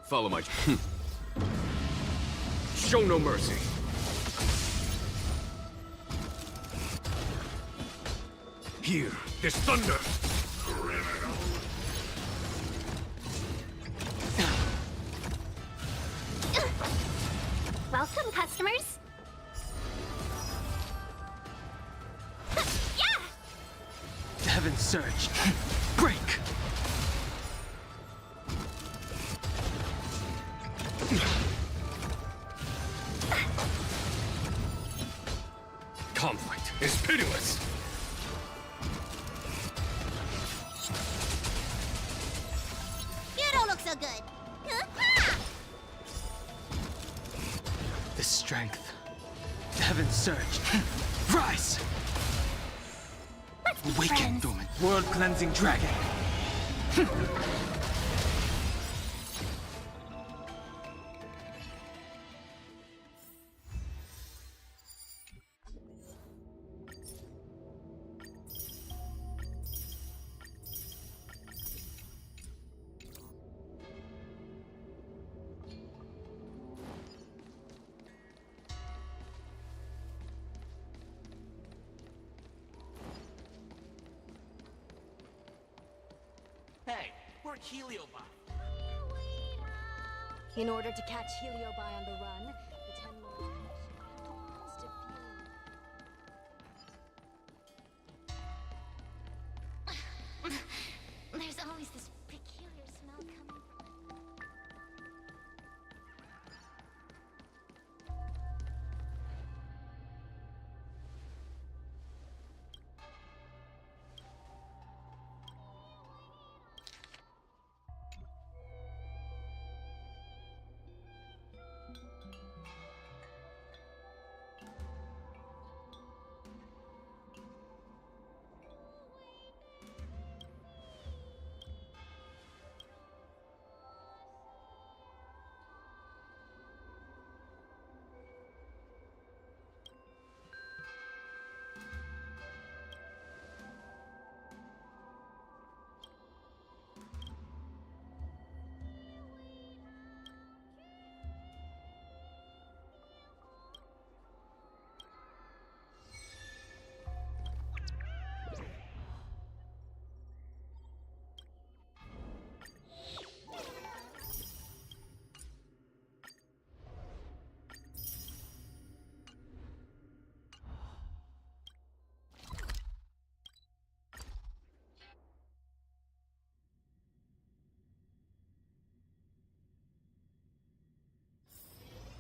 Follow my... Show no mercy. Hear this thunder! Welcome, customers. Yeah! Heaven surge. Break! Conflict is pitiless! You don't look so good. The strength. Heaven surge. Rise! Let's be Awaken friends. dormant. World cleansing dragon. Hey, we're Heliobot. In order to catch Heliobi on the run, the 10 Lords must There's always this peculiar smell coming from it.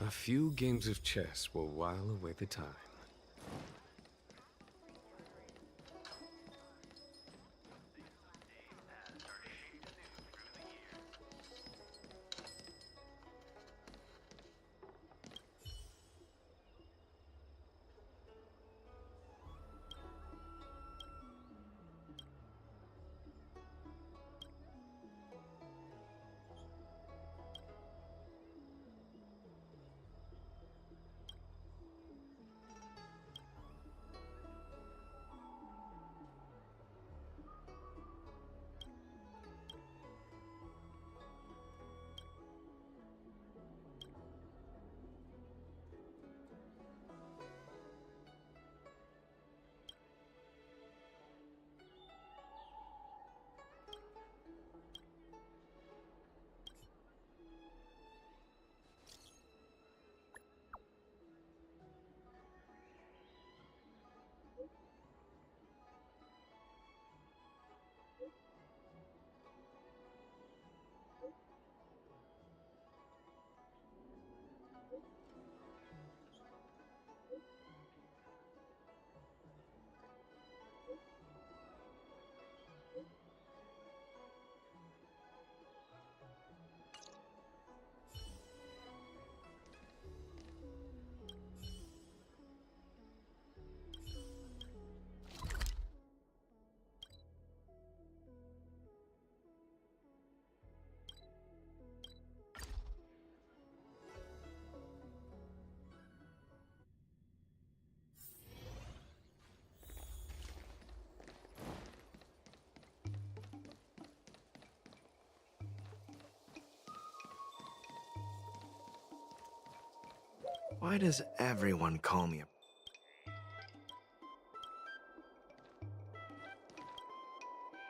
A few games of chess will while away the time. Why does everyone call me a...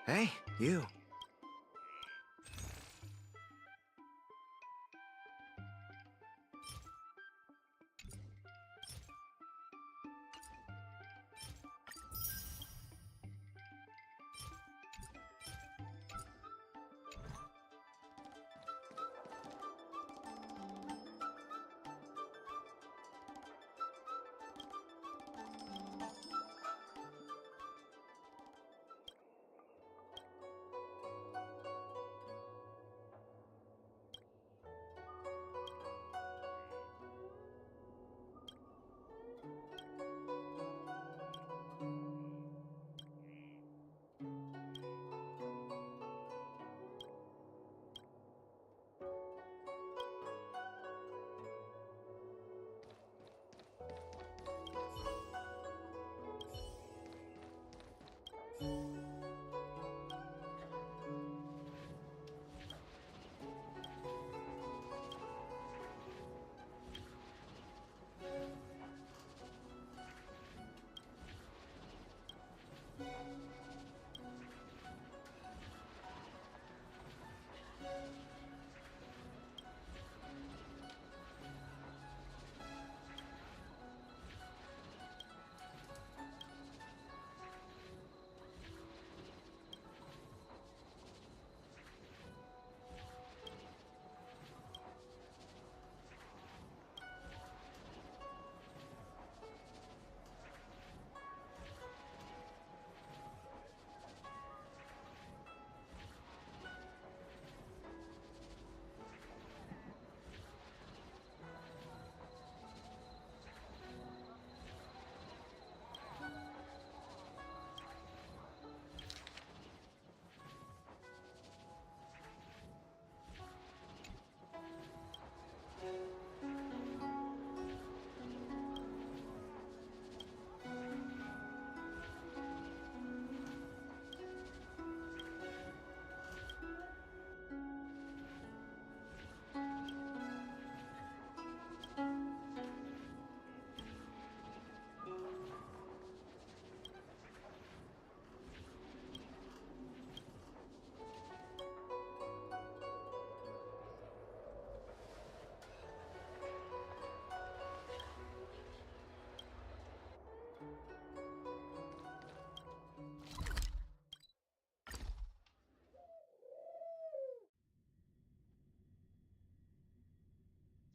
Hey, you.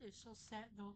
It's so sad though.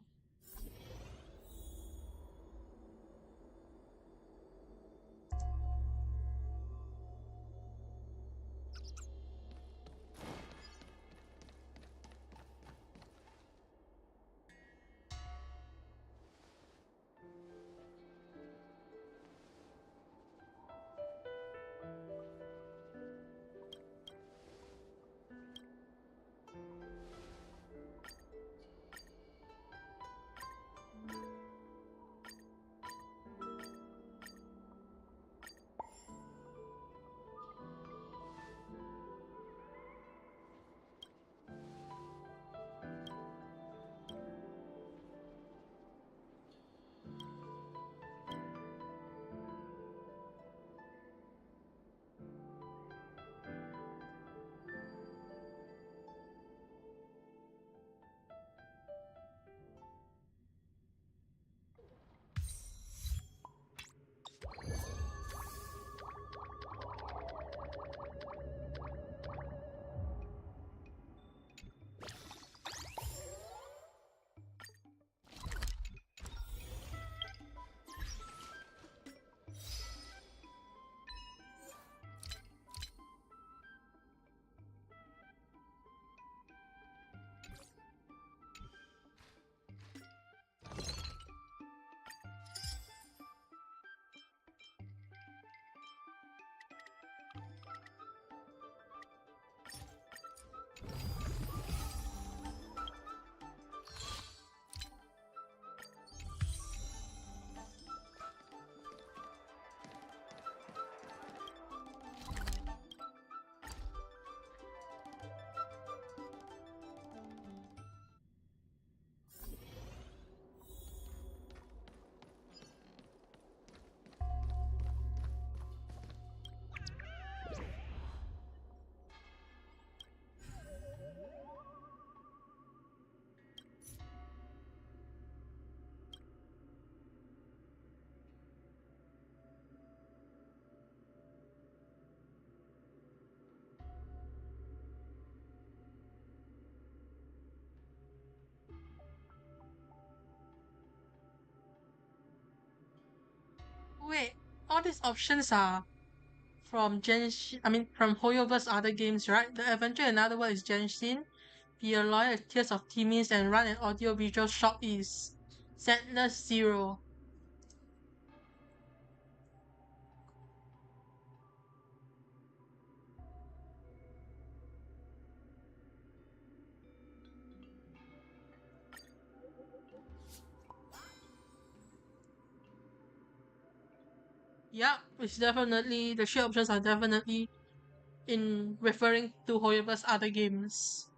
wait, all these options are from from Hoyoverse other games, right? The Adventure in Another World is Genshin. Be a Lawyer is Tears of Timmins, and Run an Audio-Visual Shop is Sadness Zero. Yeah, it's definitely, the share options are definitely in referring to Hoyover's other games.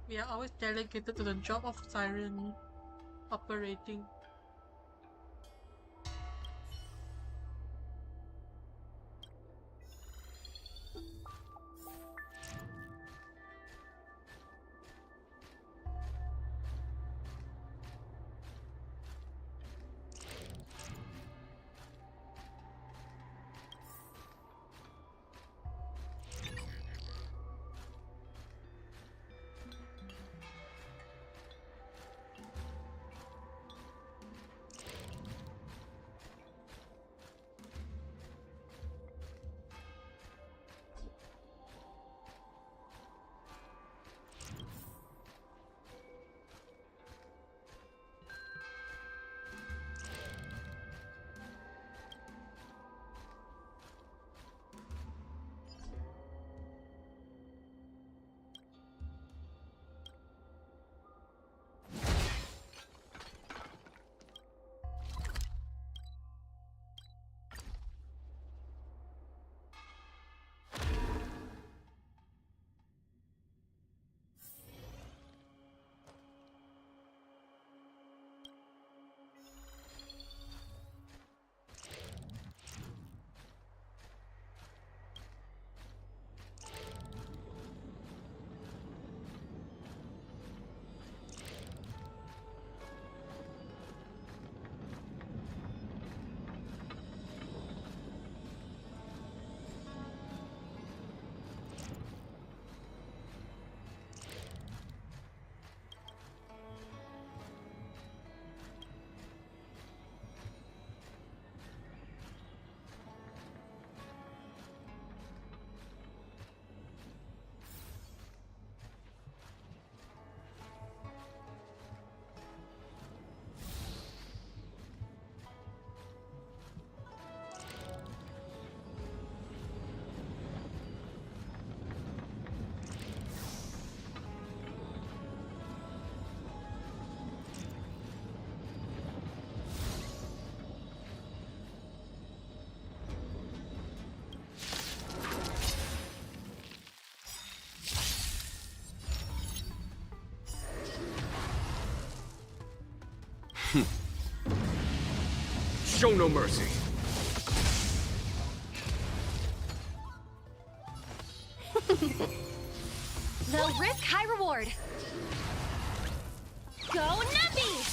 We are always delegated to the job of siren operating. Show no mercy. Low risk, high reward. Go Nuppy!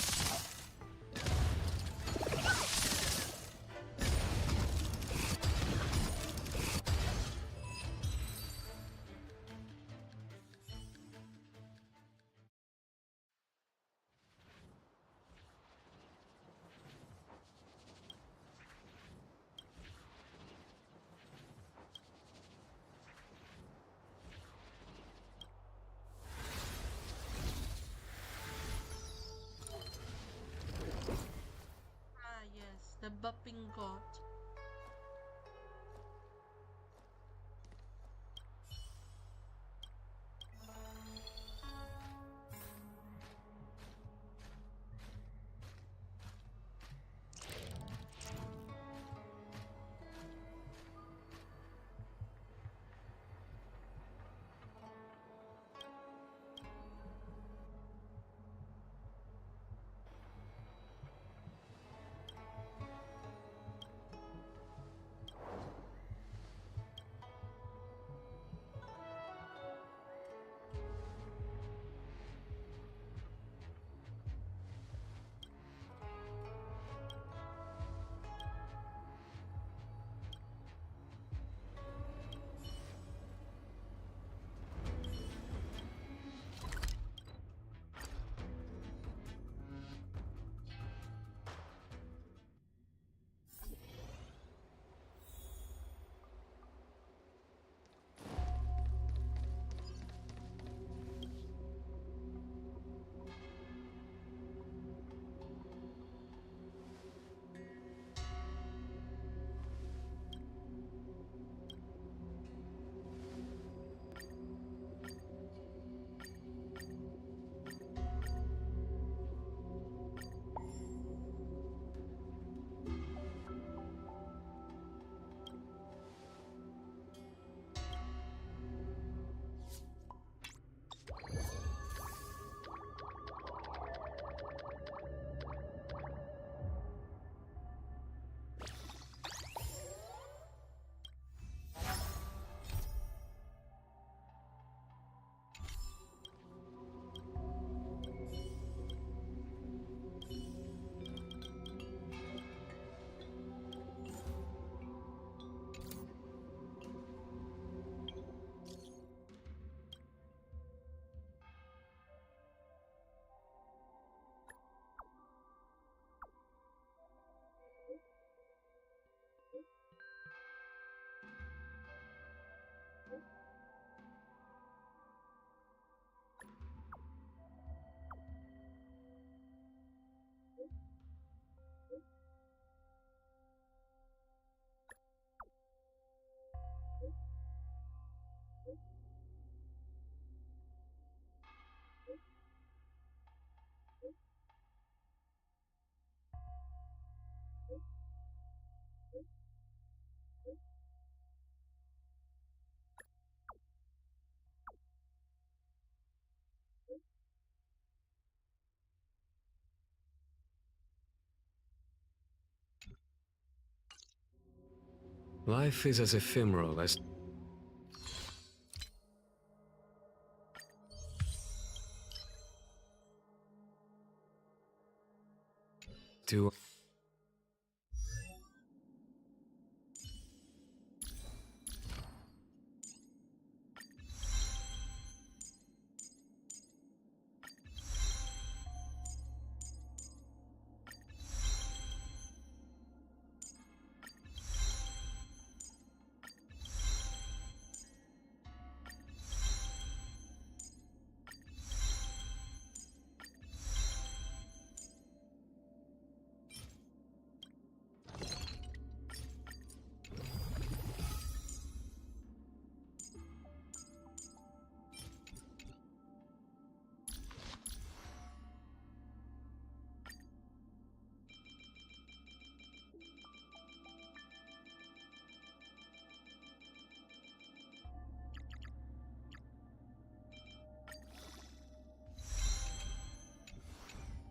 Ah, yes, the bumping god. Life is as ephemeral as... Do...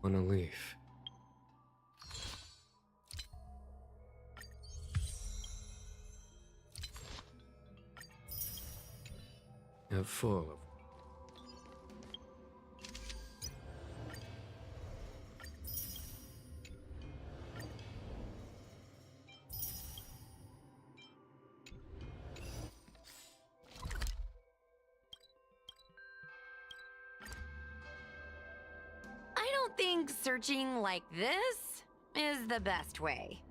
on a leaf. full of. I don't think searching like this is the best way.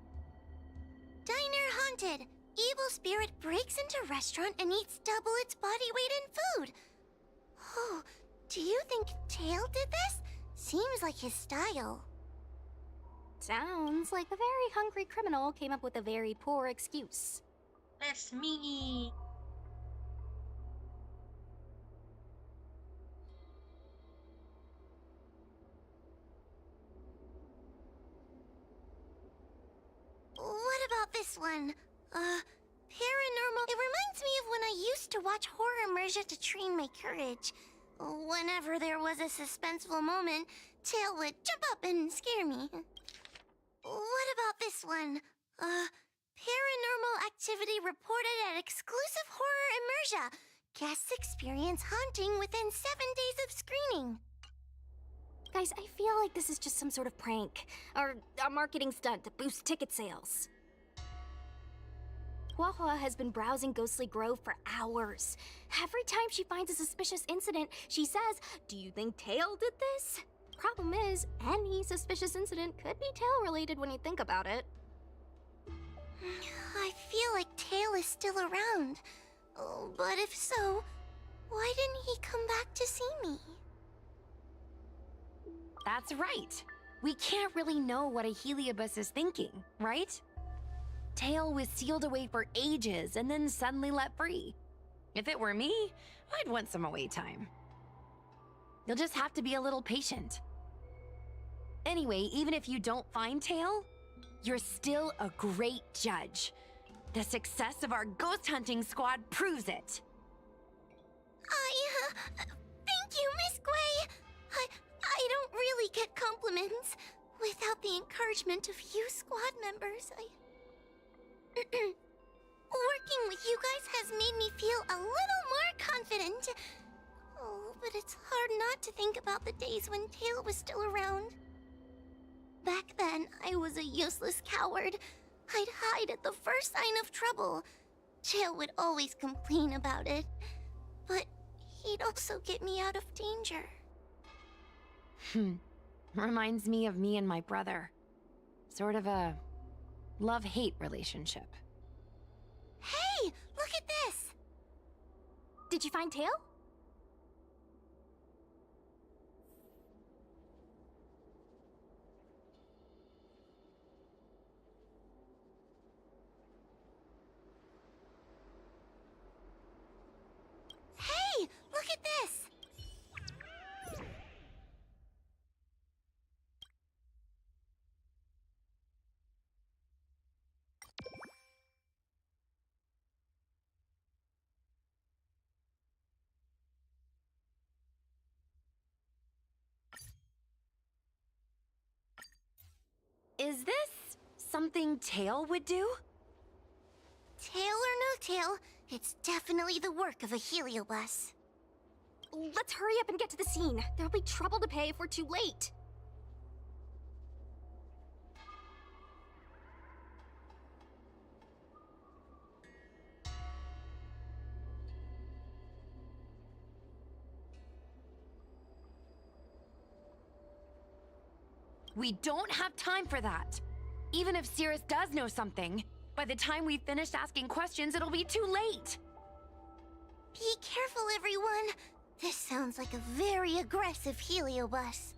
Diner haunted. Evil spirit breaks into restaurant and eats double its body weight in food. Oh, do you think Tail did this? Seems like his style. Sounds like a very hungry criminal came up with a very poor excuse. That's me. What about this one? Paranormal. It reminds me of when I used to watch horror immersion to train my courage. Whenever there was a suspenseful moment, Tail would jump up and scare me. What about this one? Paranormal activity reported at exclusive horror immersion. Guests experience haunting within 7 days of screening. Guys, I feel like this is just some sort of prank, or a marketing stunt to boost ticket sales. Huahua has been browsing Ghostly Grove for hours. Every time she finds a suspicious incident, she says, "Do you think Tail did this?" Problem is, any suspicious incident could be Tail-related when you think about it. I feel like Tail is still around. Oh, but if so, why didn't he come back to see me? That's right. We can't really know what a Heliobus is thinking, right? Tail was sealed away for ages and then suddenly let free. If it were me, I'd want some away time. You'll just have to be a little patient. Anyway, even if you don't find Tail, you're still a great judge. The success of our ghost hunting squad proves it. Thank you, Miss Gray. I don't really get compliments. Without the encouragement of you squad members, Working with you guys has made me feel a little more confident. Oh, but it's hard not to think about the days when Tail was still around. Back then, I was a useless coward. I'd hide at the first sign of trouble. Tail would always complain about it. But he'd also get me out of danger. Reminds me of me and my brother. Sort of a love-hate relationship. Hey, look at this! Did you find Tail? Hey, look at this! Is this something Tail would do? Tail or no tail, it's definitely the work of a Heliobus. Let's hurry up and get to the scene. There'll be trouble to pay if we're too late. We don't have time for that. Even if Cirrus does know something, by the time we've finished asking questions, it'll be too late. Be careful, everyone. This sounds like a very aggressive Heliobus.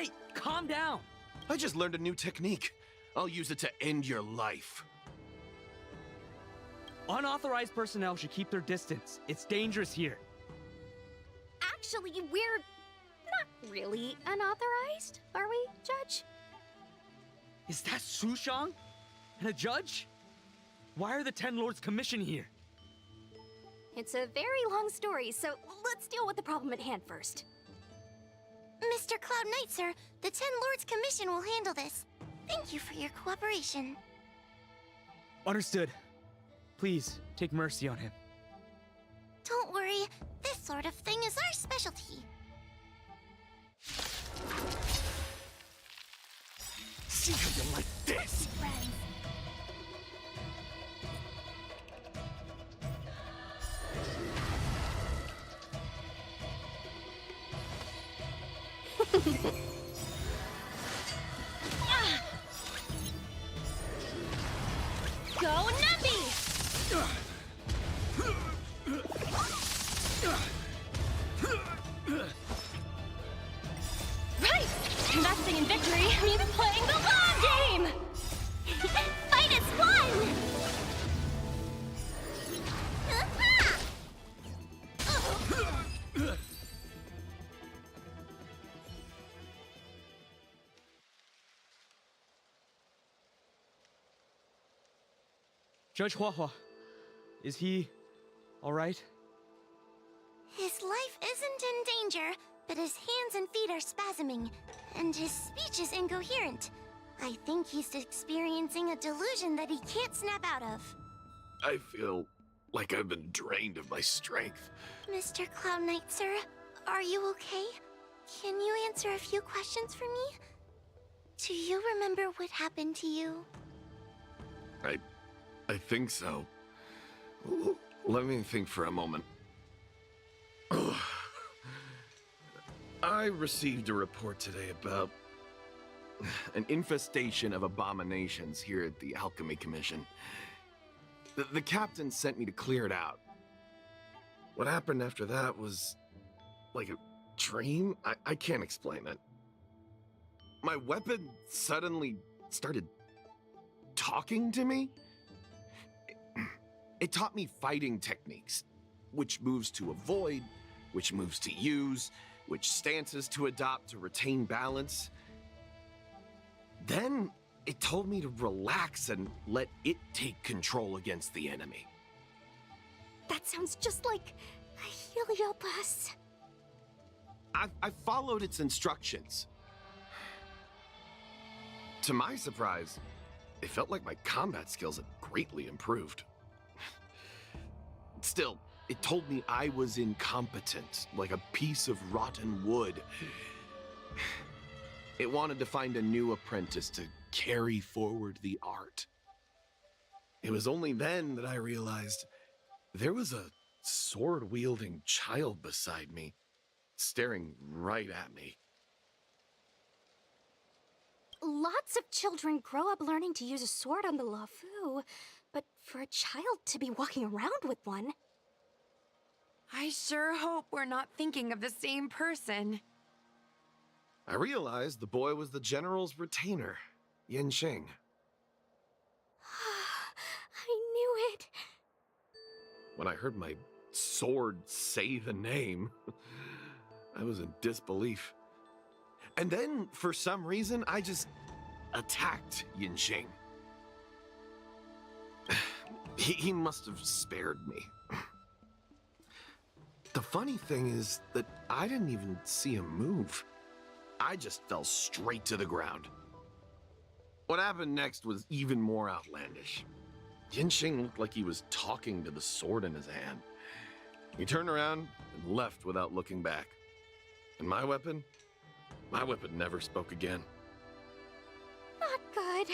Hey, calm down! I just learned a new technique. I'll use it to end your life. Unauthorized personnel should keep their distance. It's dangerous here. Actually, we're not really unauthorized, are we, Judge? Is that Sushang? And a judge? Why are the Ten Lords Commission here? It's a very long story, so let's deal with the problem at hand first. Mr. Cloud Knight, sir, the Ten Lords Commission will handle this. Thank you for your cooperation. Understood. Please, take mercy on him. Don't worry, this sort of thing is our specialty. See how you like this? Friends. Go Nappy! Right! Investing in victory means playing the long game! Fight is one! Judge Huahua, is he all right? His life isn't in danger, but his hands and feet are spasming, and his speech is incoherent. I think he's experiencing a delusion that he can't snap out of. I feel like I've been drained of my strength. Mr. Cloud Knight, sir, are you okay? Can you answer a few questions for me? Do you remember what happened to you? I think so. Let me think for a moment. I received a report today about an infestation of abominations here at the Alchemy Commission. The captain sent me to clear it out. What happened after that was like a dream? I can't explain it. My weapon suddenly started talking to me. It taught me fighting techniques, which moves to avoid, which moves to use, which stances to adopt to retain balance. Then it told me to relax and let it take control against the enemy. That sounds just like a Heliobus. I followed its instructions. To my surprise, it felt like my combat skills had greatly improved. Still, it told me I was incompetent, like a piece of rotten wood. It wanted to find a new apprentice to carry forward the art. It was only then that I realized there was a sword-wielding child beside me, staring right at me. Lots of children grow up learning to use a sword on the Luofu, but for a child to be walking around with one... I sure hope we're not thinking of the same person. I realized the boy was the general's retainer, Yin Shing. I knew it. When I heard my sword say the name, I was in disbelief. And then, for some reason, I just attacked Yin Shing. He must have spared me. The funny thing is that I didn't even see him move. I just fell straight to the ground. What happened next was even more outlandish. Yin Shing looked like he was talking to the sword in his hand. He turned around and left without looking back. And my weapon never spoke again. Not good.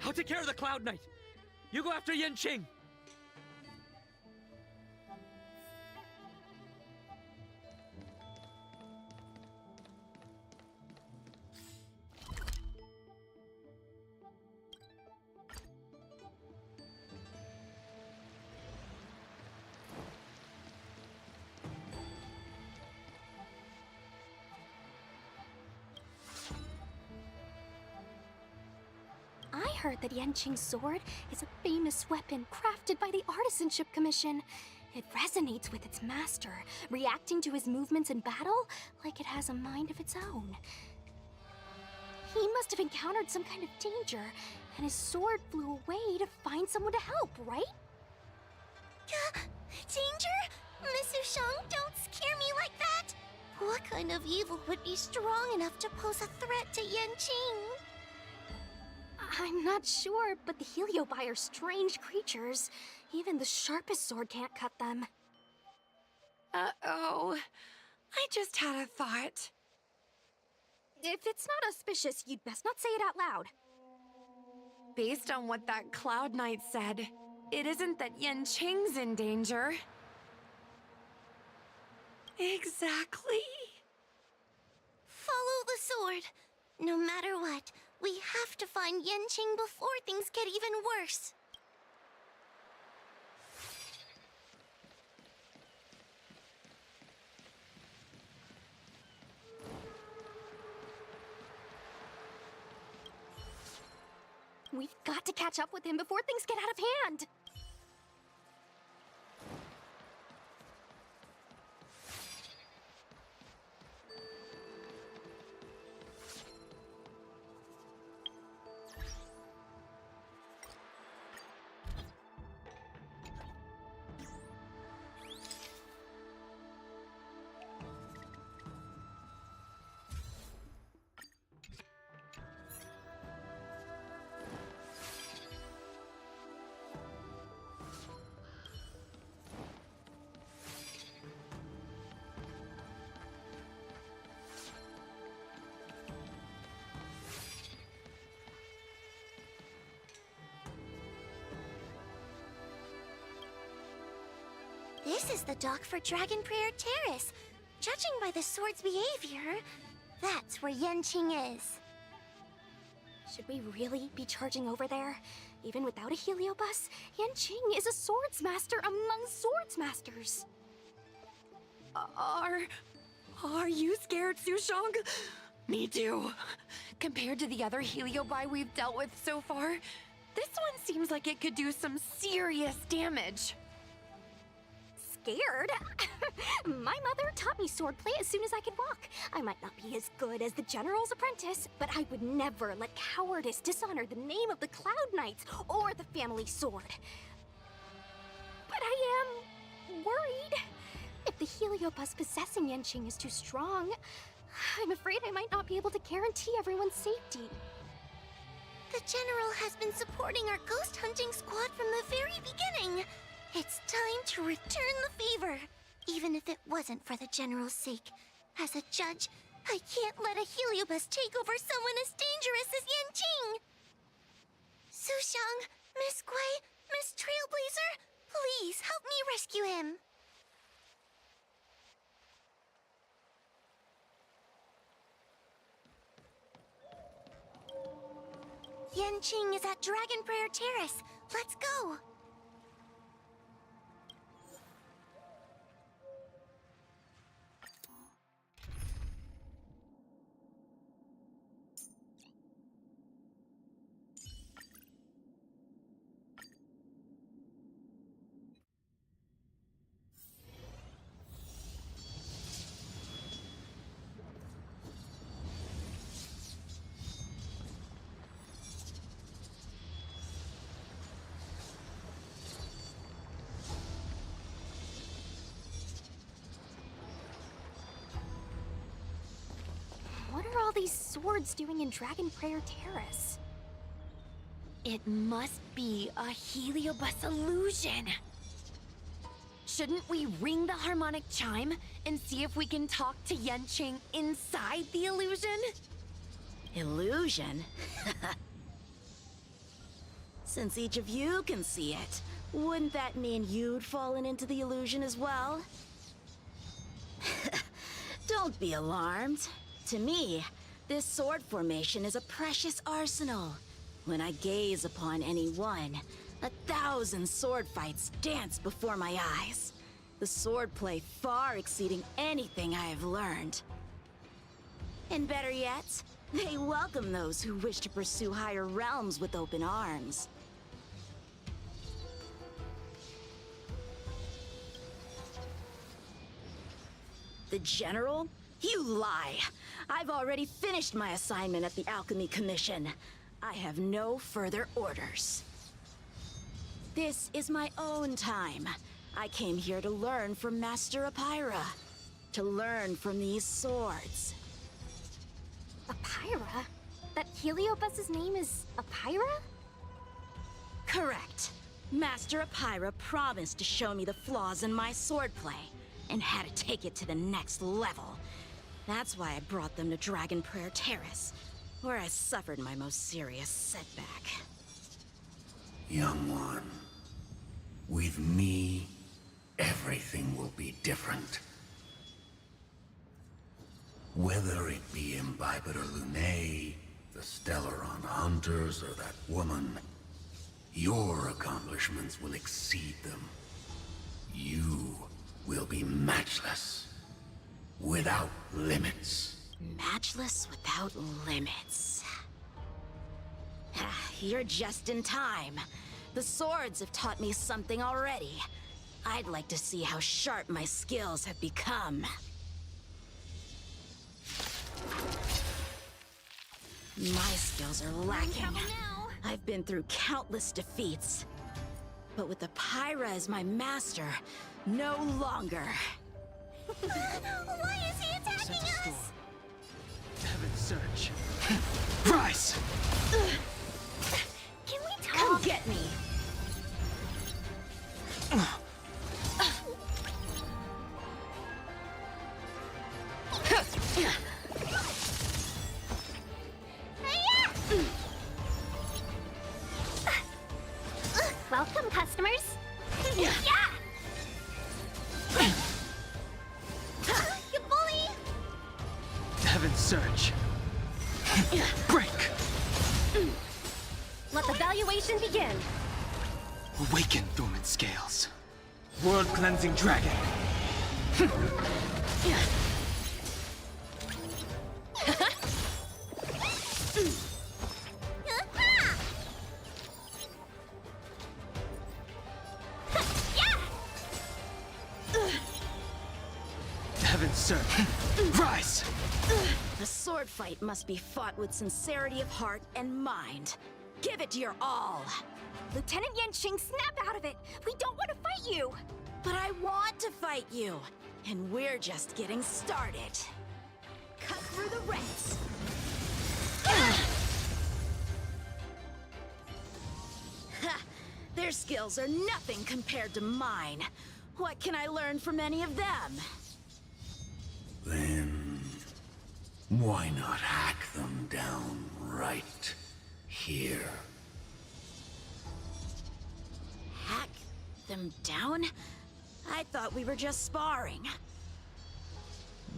I'll take care of the Cloud Knight. You go after Yin Qing. heard that Yanqing's sword is a famous weapon crafted by the Artisanship Commission. It resonates with its master, reacting to his movements in battle like it has a mind of its own. He must have encountered some kind of danger, and his sword flew away to find someone to help, right? Danger? Miss Ushang, don't scare me like that! What kind of evil would be strong enough to pose a threat to Yanqing? I'm not sure, but the Heliobi are strange creatures. Even the sharpest sword can't cut them. Uh-oh. I just had a thought. If it's not auspicious, you'd best not say it out loud. Based on what that Cloud Knight said, it isn't that Yanqing's in danger. Exactly. Follow the sword. No matter what, we have to find Yanqing before things get even worse. We've got to catch up with him before things get out of hand. This is the dock for Dragon Prayer Terrace. Judging by the sword's behavior, that's where Yanqing is. Should we really be charging over there? Even without a heliobus, Yanqing is a swords master among swords masters. Are you scared, Sushang? Me too. Compared to the other Heliobi we've dealt with so far, this one seems like it could do some serious damage. Scared? My mother taught me swordplay as soon as I could walk. I might not be as good as the General's apprentice, but I would never let cowardice dishonor the name of the Cloud Knights or the family sword. But I am worried. If the heliobus possessing Yanqing is too strong, I'm afraid I might not be able to guarantee everyone's safety. The General has been supporting our ghost hunting squad from the very beginning. It's time to return the favor, even if it wasn't for the General's sake. As a judge, I can't let a heliobus take over someone as dangerous as Yanqing. Sushang, Miss Gui, Miss Trailblazer, please help me rescue him. Yanqing is at Dragon Prayer Terrace. Let's go. What are all these swords doing in Dragon Prayer Terrace? It must be a heliobus illusion. Shouldn't we ring the harmonic chime and see if we can talk to Yanqing inside the illusion? Illusion? Since each of you can see it, wouldn't that mean you'd fallen into the illusion as well? Don't be alarmed. To me, this sword formation is a precious arsenal. When I gaze upon any one, 1,000 sword fights dance before my eyes. The swordplay far exceeding anything I have learned. And better yet, They welcome those who wish to pursue higher realms with open arms. The General? You lie! I've already finished my assignment at the Alchemy Commission. I have no further orders. This is my own time. I came here to learn from Master Apira. To learn from these swords. Apira? That Heliobus's name is Apira? Correct. Master Apira promised to show me the flaws in my swordplay, and had to take it to the next level. That's why I brought them to Dragon Prayer Terrace, where I suffered my most serious setback. Young one, with me, everything will be different. Whether it be Imbibitor Lunae, the Stellaron Hunters, or that woman, your accomplishments will exceed them. You will be matchless, without limits. Matchless without limits. You're just in time. The swords have taught me something already. I'd like to see how sharp my skills have become. My skills are lacking. I've been through countless defeats. But with Apira as my master, no longer. Why is he attacking us? Heaven's Surge. Rise! Can we talk? Come get me! Welcome, customers. Yeah! You bully! Heaven's Surge. Break! Let the valuation begin. Awaken, dormant scales. World-cleansing dragon. Heaven's Surge. Rise! The sword fight must be fought with sincerity of heart and mind. Give it your all. Lieutenant Yanqing, snap out of it. We don't want to fight you. But I want to fight you, and we're just getting started. Cut through the ranks. Their skills are nothing compared to mine. What can I learn from any of them? Then, why not hack them down right here? Hack them down? I thought we were just sparring.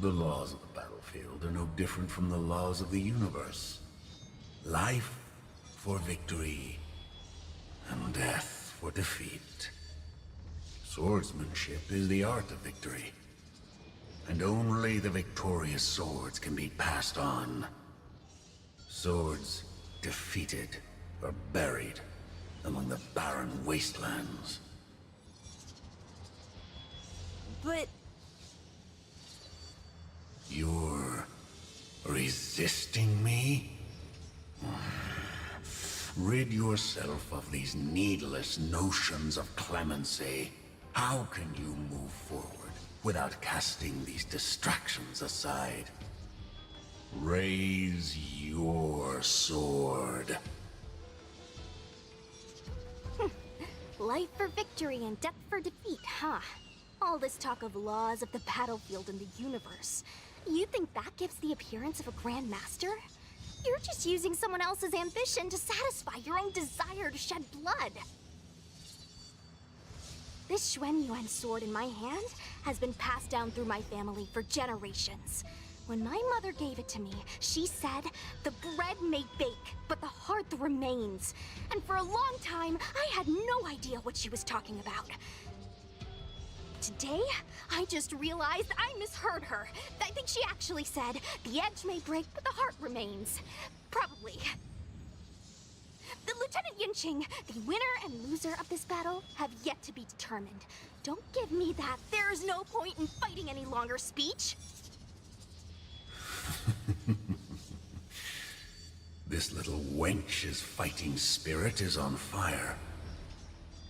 The laws of the battlefield are no different from the laws of the universe. Life for victory, and death for defeat. Swordsmanship is the art of victory. And only the victorious swords can be passed on. Swords defeated are buried among the barren wastelands. But... You're resisting me? Rid yourself of these needless notions of clemency. How can you move forward without casting these distractions aside? Raise your sword. Life for victory and death for defeat, huh? All this talk of laws of the battlefield and the universe. You think that gives the appearance of a Grand Master? You're just using someone else's ambition to satisfy your own desire to shed blood. This Xuan Yuan sword in my hand has been passed down through my family for generations. When my mother gave it to me, she said, the bread may bake, but the hearth remains. And for a long time, I had no idea what she was talking about. today, I just realized I misheard her. I think she actually said, the edge may break, but the heart remains. Probably. The Lieutenant Yinqing, the winner and loser of this battle, have yet to be determined. Don't give me that "there's no point in fighting any longer" speech. This little wench's fighting spirit is on fire.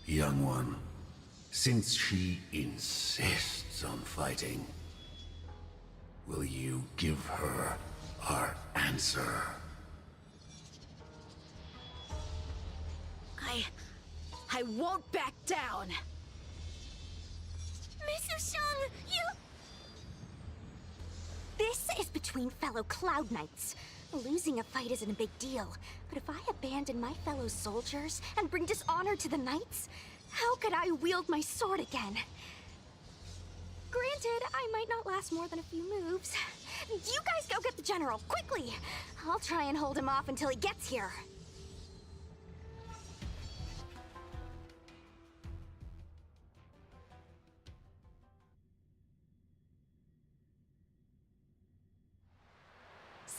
Young one, since she insists on fighting, will you give her our answer? I won't back down! Miss Sushang, you... This is between fellow Cloud Knights. Losing a fight isn't a big deal, but if I abandon my fellow soldiers and bring dishonor to the Knights, how could I wield my sword again? Granted, I might not last more than a few moves. You guys go get the General, quickly! I'll try and hold him off until he gets here.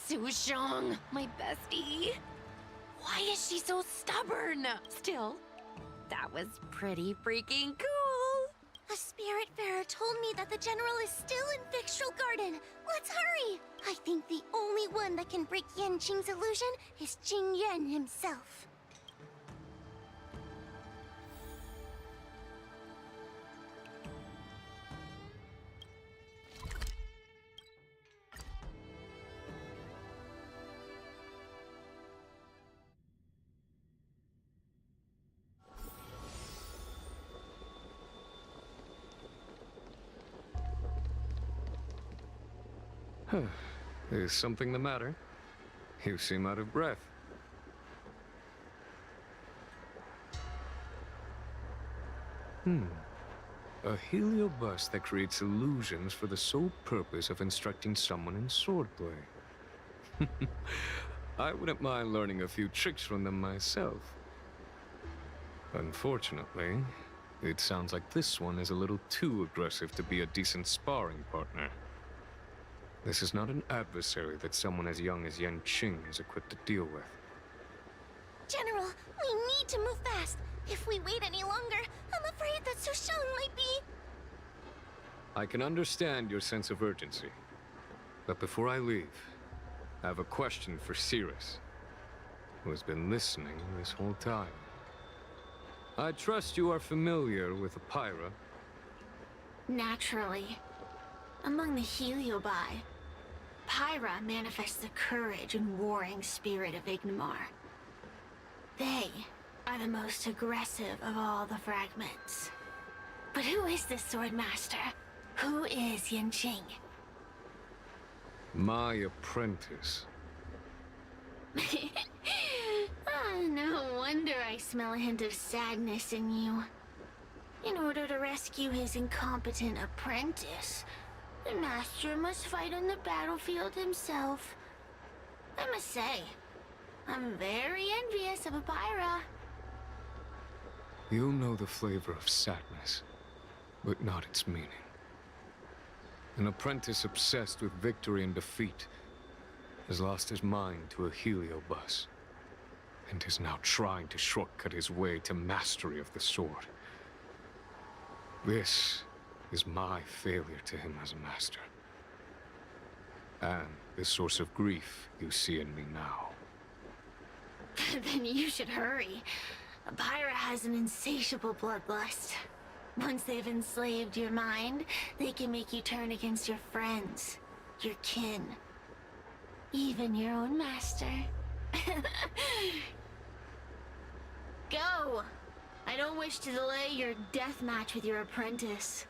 Sushang, my bestie. Why is she so stubborn? Still, that was pretty freaking cool. A Spiritfarer told me that the General is still in Victral Garden. Let's hurry! I think the only one that can break Yanqing's illusion is Jing Yuan himself. Is something the matter? You seem out of breath. A heliobus that creates illusions for the sole purpose of instructing someone in swordplay. I wouldn't mind learning a few tricks from them myself. Unfortunately, it sounds like this one is a little too aggressive to be a decent sparring partner. This is not an adversary that someone as young as Yanqing is equipped to deal with. General, we need to move fast. If we wait any longer, I'm afraid that Sushang might be... I can understand your sense of urgency. But before I leave, I have a question for Cirrus, who has been listening this whole time. I trust you are familiar with Pyra. Naturally. Among the Heliobi, Pyra manifests the courage and warring spirit of Ignomar. They are the most aggressive of all the fragments. But who is this Swordmaster? Who is Yanqing? My apprentice. No wonder I smell a hint of sadness in you. In order to rescue his incompetent apprentice, the master must fight on the battlefield himself. I must say, I'm very envious of Pyra. You know the flavor of sadness, but not its meaning. An apprentice obsessed with victory and defeat has lost his mind to a heliobus, and is now trying to shortcut his way to mastery of the sword. This is my failure to him as a master. And the source of grief you see in me now. Then you should hurry. Pyra has an insatiable bloodlust. Once they've enslaved your mind, they can make you turn against your friends, your kin, even your own master. Go! I don't wish to delay your death match with your apprentice.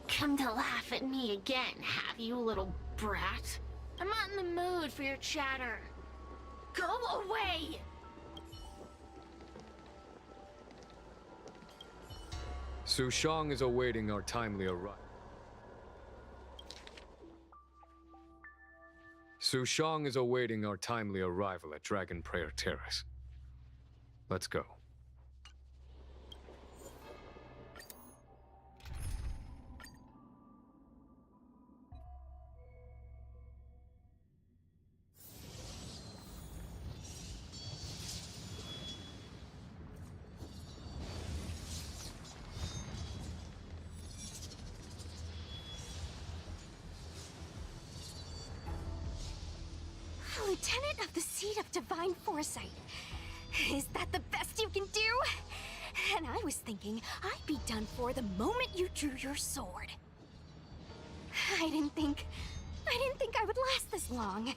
Come to laugh at me again, have you, little brat? I'm not in the mood for your chatter. Go away! Sushang is awaiting our timely arrival. Sushang is awaiting our timely arrival at Dragon Prayer Terrace. Let's go. Lieutenant of the Seat of Divine Foresight. Is that the best you can do? And I was thinking I'd be done for the moment you drew your sword. I didn't think I would last this long.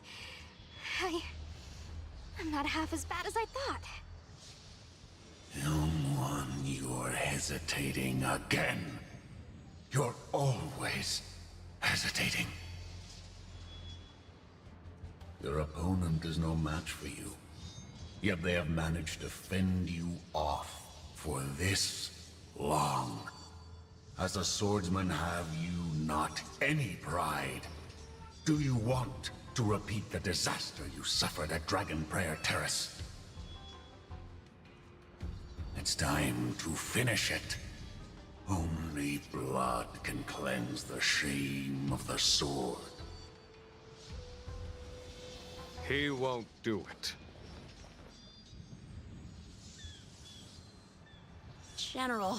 I'm not half as bad as I thought. Young one, you're hesitating again. You're always hesitating. Your opponent is no match for you. Yet they have managed to fend you off for this long. As a swordsman, have you not any pride? Do you want to repeat the disaster you suffered at Dragon Prayer Terrace? It's time to finish it. Only blood can cleanse the shame of the sword. He won't do it. General.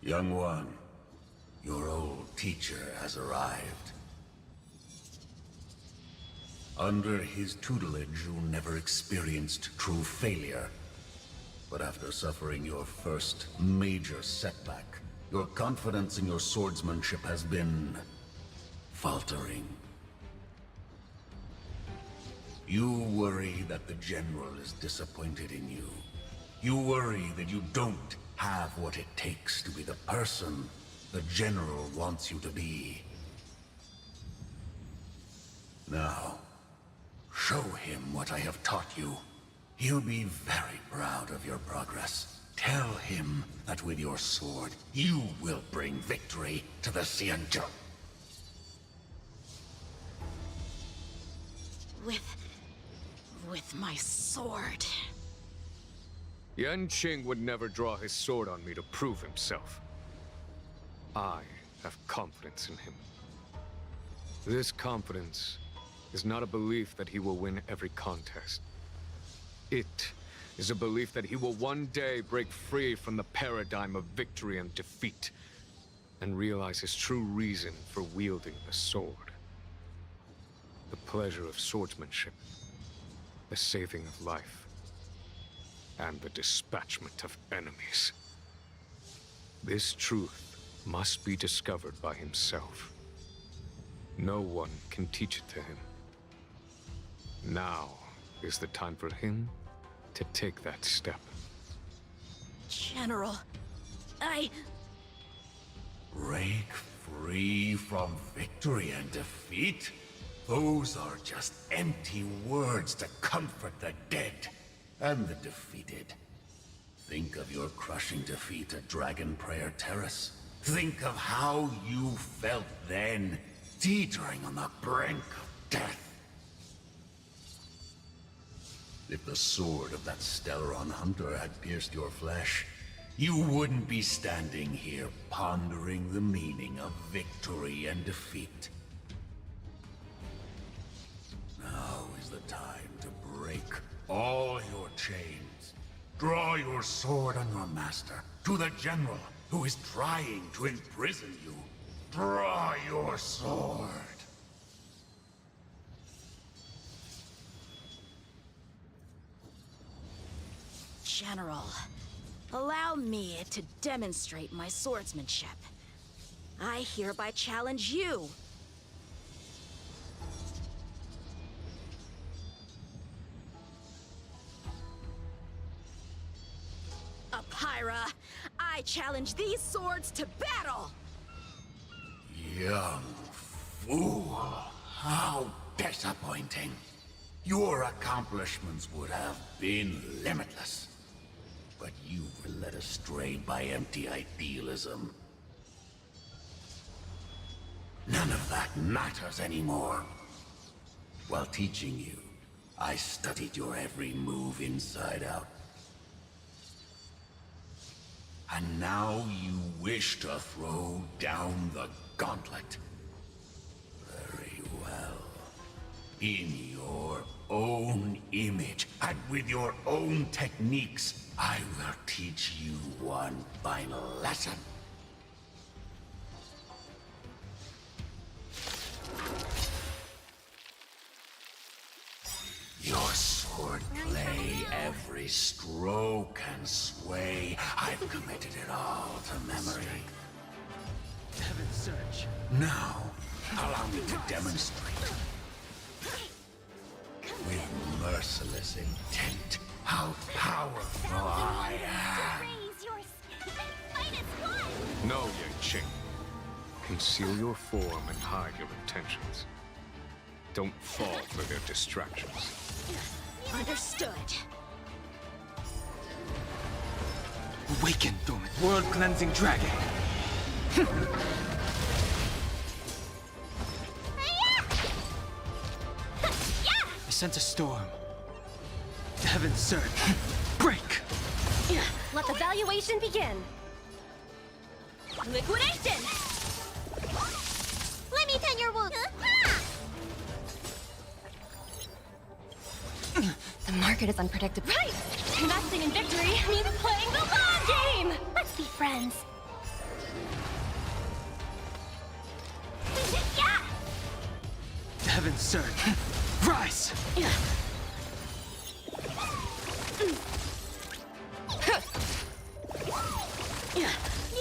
Young one, your old teacher has arrived. Under his tutelage, you never experienced true failure. But after suffering your first major setback, your confidence in your swordsmanship has been faltering. You worry that the General is disappointed in you. You worry that you don't have what it takes to be the person the General wants you to be. Now, show him what I have taught you. He'll be very proud of your progress. Tell him that with your sword, you will bring victory to the Xianzhou. With my sword. Yanqing would never draw his sword on me to prove himself. I have confidence in him. This confidence is not a belief that he will win every contest. It is a belief that he will one day break free from the paradigm of victory and defeat, and realize his true reason for wielding the sword. The pleasure of swordsmanship, the saving of life, and the dispatchment of enemies. This truth must be discovered by himself. No one can teach it to him. Now is the time for him to take that step. General, Break free from victory and defeat? Those are just empty words to comfort the dead and the defeated. Think of your crushing defeat at Dragon Prayer Terrace. Think of how you felt then, teetering on the brink of death. If the sword of that Stellaron hunter had pierced your flesh, you wouldn't be standing here pondering the meaning of victory and defeat. Now is the time to break all your chains. Draw your sword on your master, to the General who is trying to imprison you. Draw your sword. General, allow me to demonstrate my swordsmanship. I hereby challenge you. Apyra, I challenge these swords to battle! Young fool. How disappointing. Your accomplishments would have been limitless. But you were led astray by empty idealism. None of that matters anymore. While teaching you, I studied your every move inside out. And now you wish to throw down the gauntlet. Very well. In your own image, and with your own techniques, I will teach you one final lesson. Your swordplay, every stroke and sway, I've committed it all to memory. Heaven's Surge. Now, allow me to demonstrate. With merciless intent, how powerful I am. No, Yang Qing. Conceal your form and hide your intentions. Don't fall for their distractions. Understood. Awaken, dormant world-cleansing dragon. I sense a storm. Heaven's Surge. Break! Let the valuation begin. Liquidation! Let me tend your wound. The market is unpredictable. Right! Investing in victory means playing the long game! Let's be friends. Heaven's Surge. Rise! Need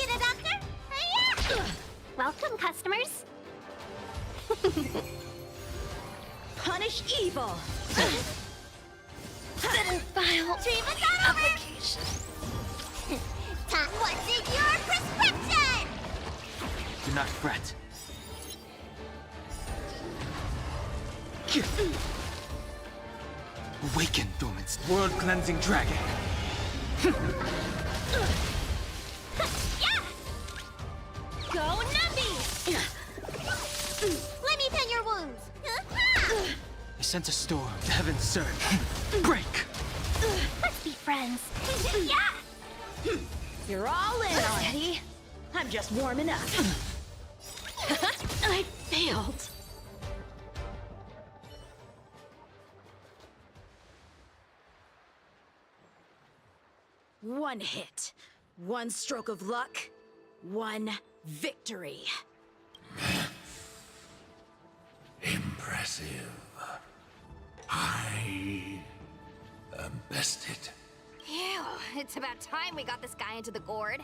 a doctor? Welcome, customers. Punish evil! Sit and file. Application. What's in your prescription? Do not fret. Awaken, dormant world-cleansing dragon. Go Numby! Let me tend your wounds. I sense a storm. Heaven's Surge. Break! Let's be friends. You're all in already. I'm just warming up. I failed. One hit, one stroke of luck, one victory. Impressive. I am bested. Ew, it's about time we got this guy into the gourd.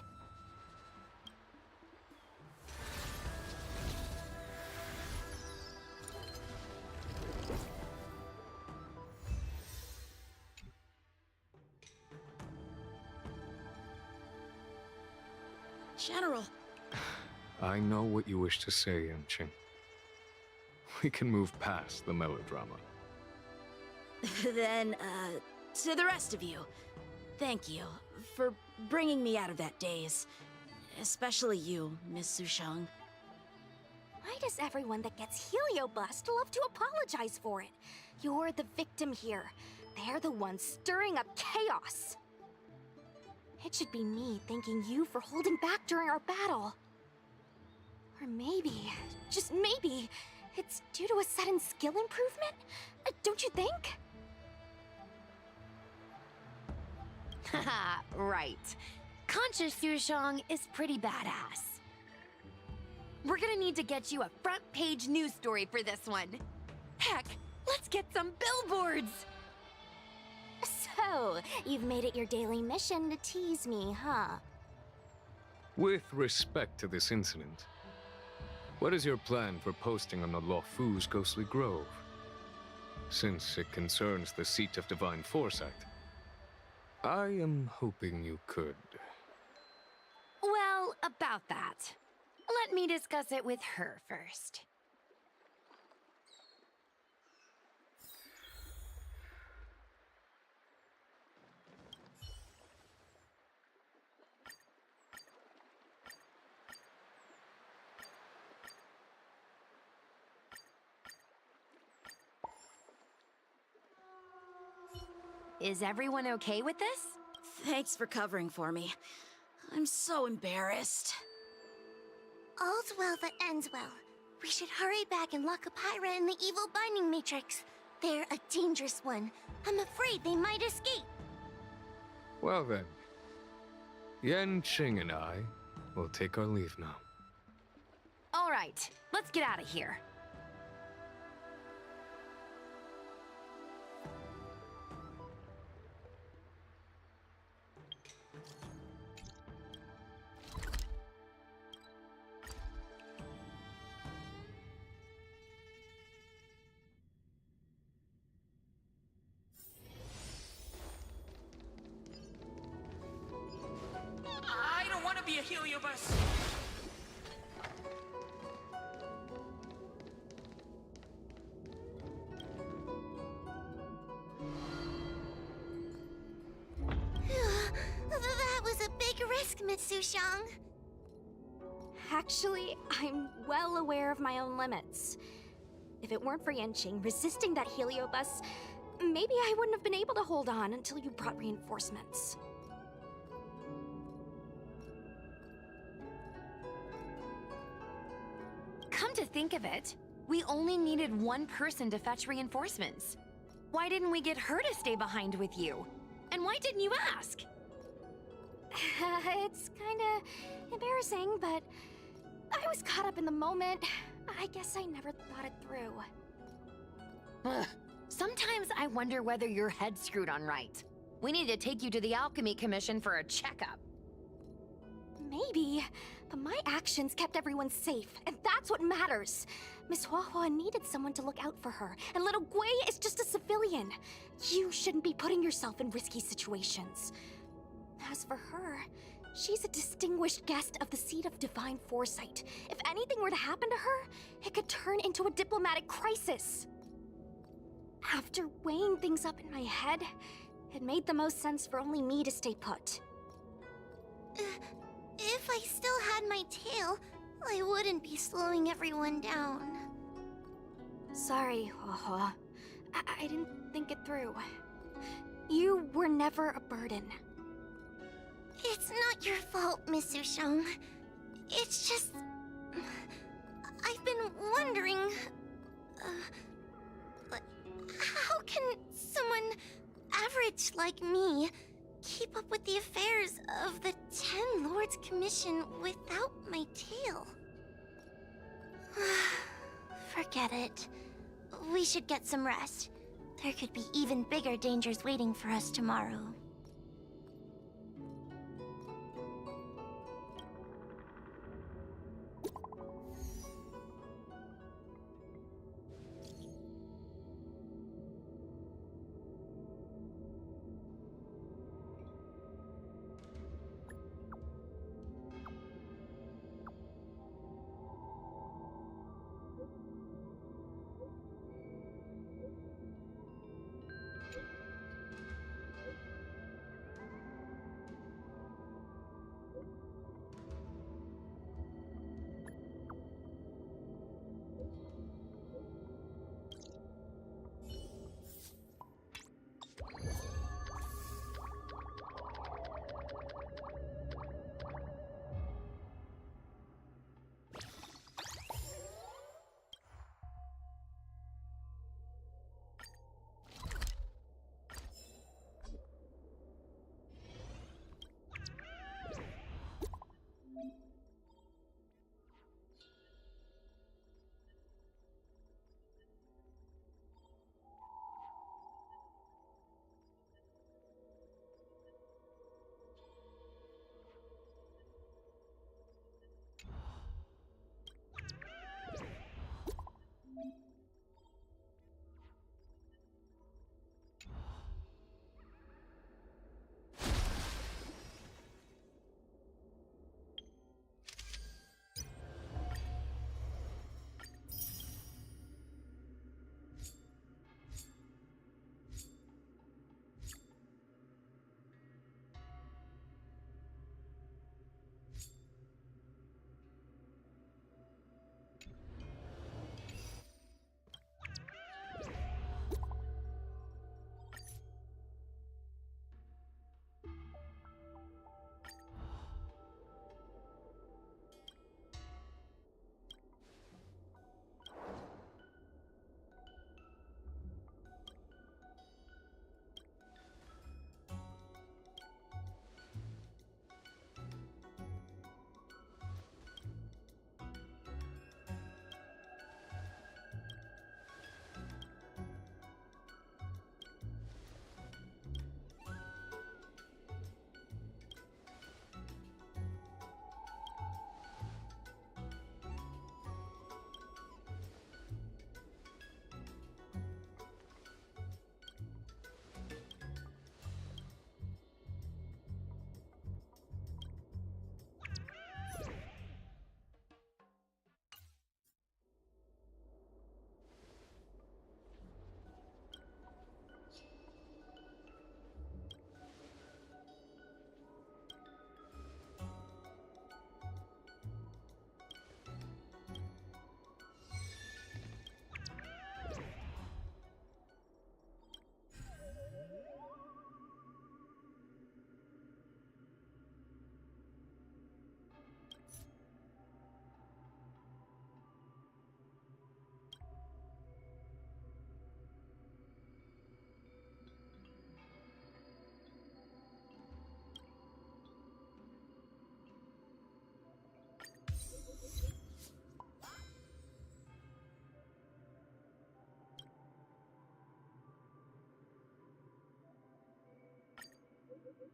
General. I know what you wish to say, Yang Qing. We can move past the melodrama. Then, to the rest of you, thank you for bringing me out of that daze. Especially you, Miss Sushang. Why does everyone that gets heliobust love to apologize for it? You're the victim here. They're the ones stirring up chaos. It should be me thanking you for holding back during our battle. Or maybe, just maybe, it's due to a sudden skill improvement? Don't you think? Haha, right. Conscious Sushang is pretty badass. We're gonna need to get you a front-page news story for this one. Heck, let's get some billboards! So, you've made it your daily mission to tease me, huh? With respect to this incident, what is your plan for posting on the Luofu's Ghostly Grove? Since it concerns the seat of divine foresight, I am hoping you could. Well, about that. Let me discuss it with her first. Is everyone okay with this? Thanks for covering for me. I'm so embarrassed. All's well that ends well. We should hurry back and lock Apira in the evil binding matrix. They're a dangerous one. I'm afraid they might escape. Well then, Yan Qing and I will take our leave now. All right, let's get out of here. I don't want to be a heliobus. That was a big risk, Mitsushang. Actually, I'm well aware of my own limits. If it weren't for Yanqing resisting that heliobus, maybe I wouldn't have been able to hold on until you brought reinforcements. Come to think of it, we only needed one person to fetch reinforcements. Why didn't we get her to stay behind with you? And why didn't you ask? It's kinda embarrassing, but I was caught up in the moment. I guess I never thought it through. Ugh. Sometimes I wonder whether your head's screwed on right. We need to take you to the Alchemy Commission for a checkup. Maybe, but my actions kept everyone safe, and that's what matters. Miss Huahua needed someone to look out for her, and little Gui is just a civilian. You shouldn't be putting yourself in risky situations. As for her, she's a distinguished guest of the Seat of Divine Foresight. If anything were to happen to her, it could turn into a diplomatic crisis. After weighing things up in my head, it made the most sense for only me to stay put. If I still had my tail, I wouldn't be slowing everyone down. Sorry, Huahua. I didn't think it through. You were never a burden. It's not your fault, Miss Sushang. It's just... I've been wondering... how can someone average like me keep up with the affairs of the Ten Lords Commission without my tail? Forget it. We should get some rest. There could be even bigger dangers waiting for us tomorrow. You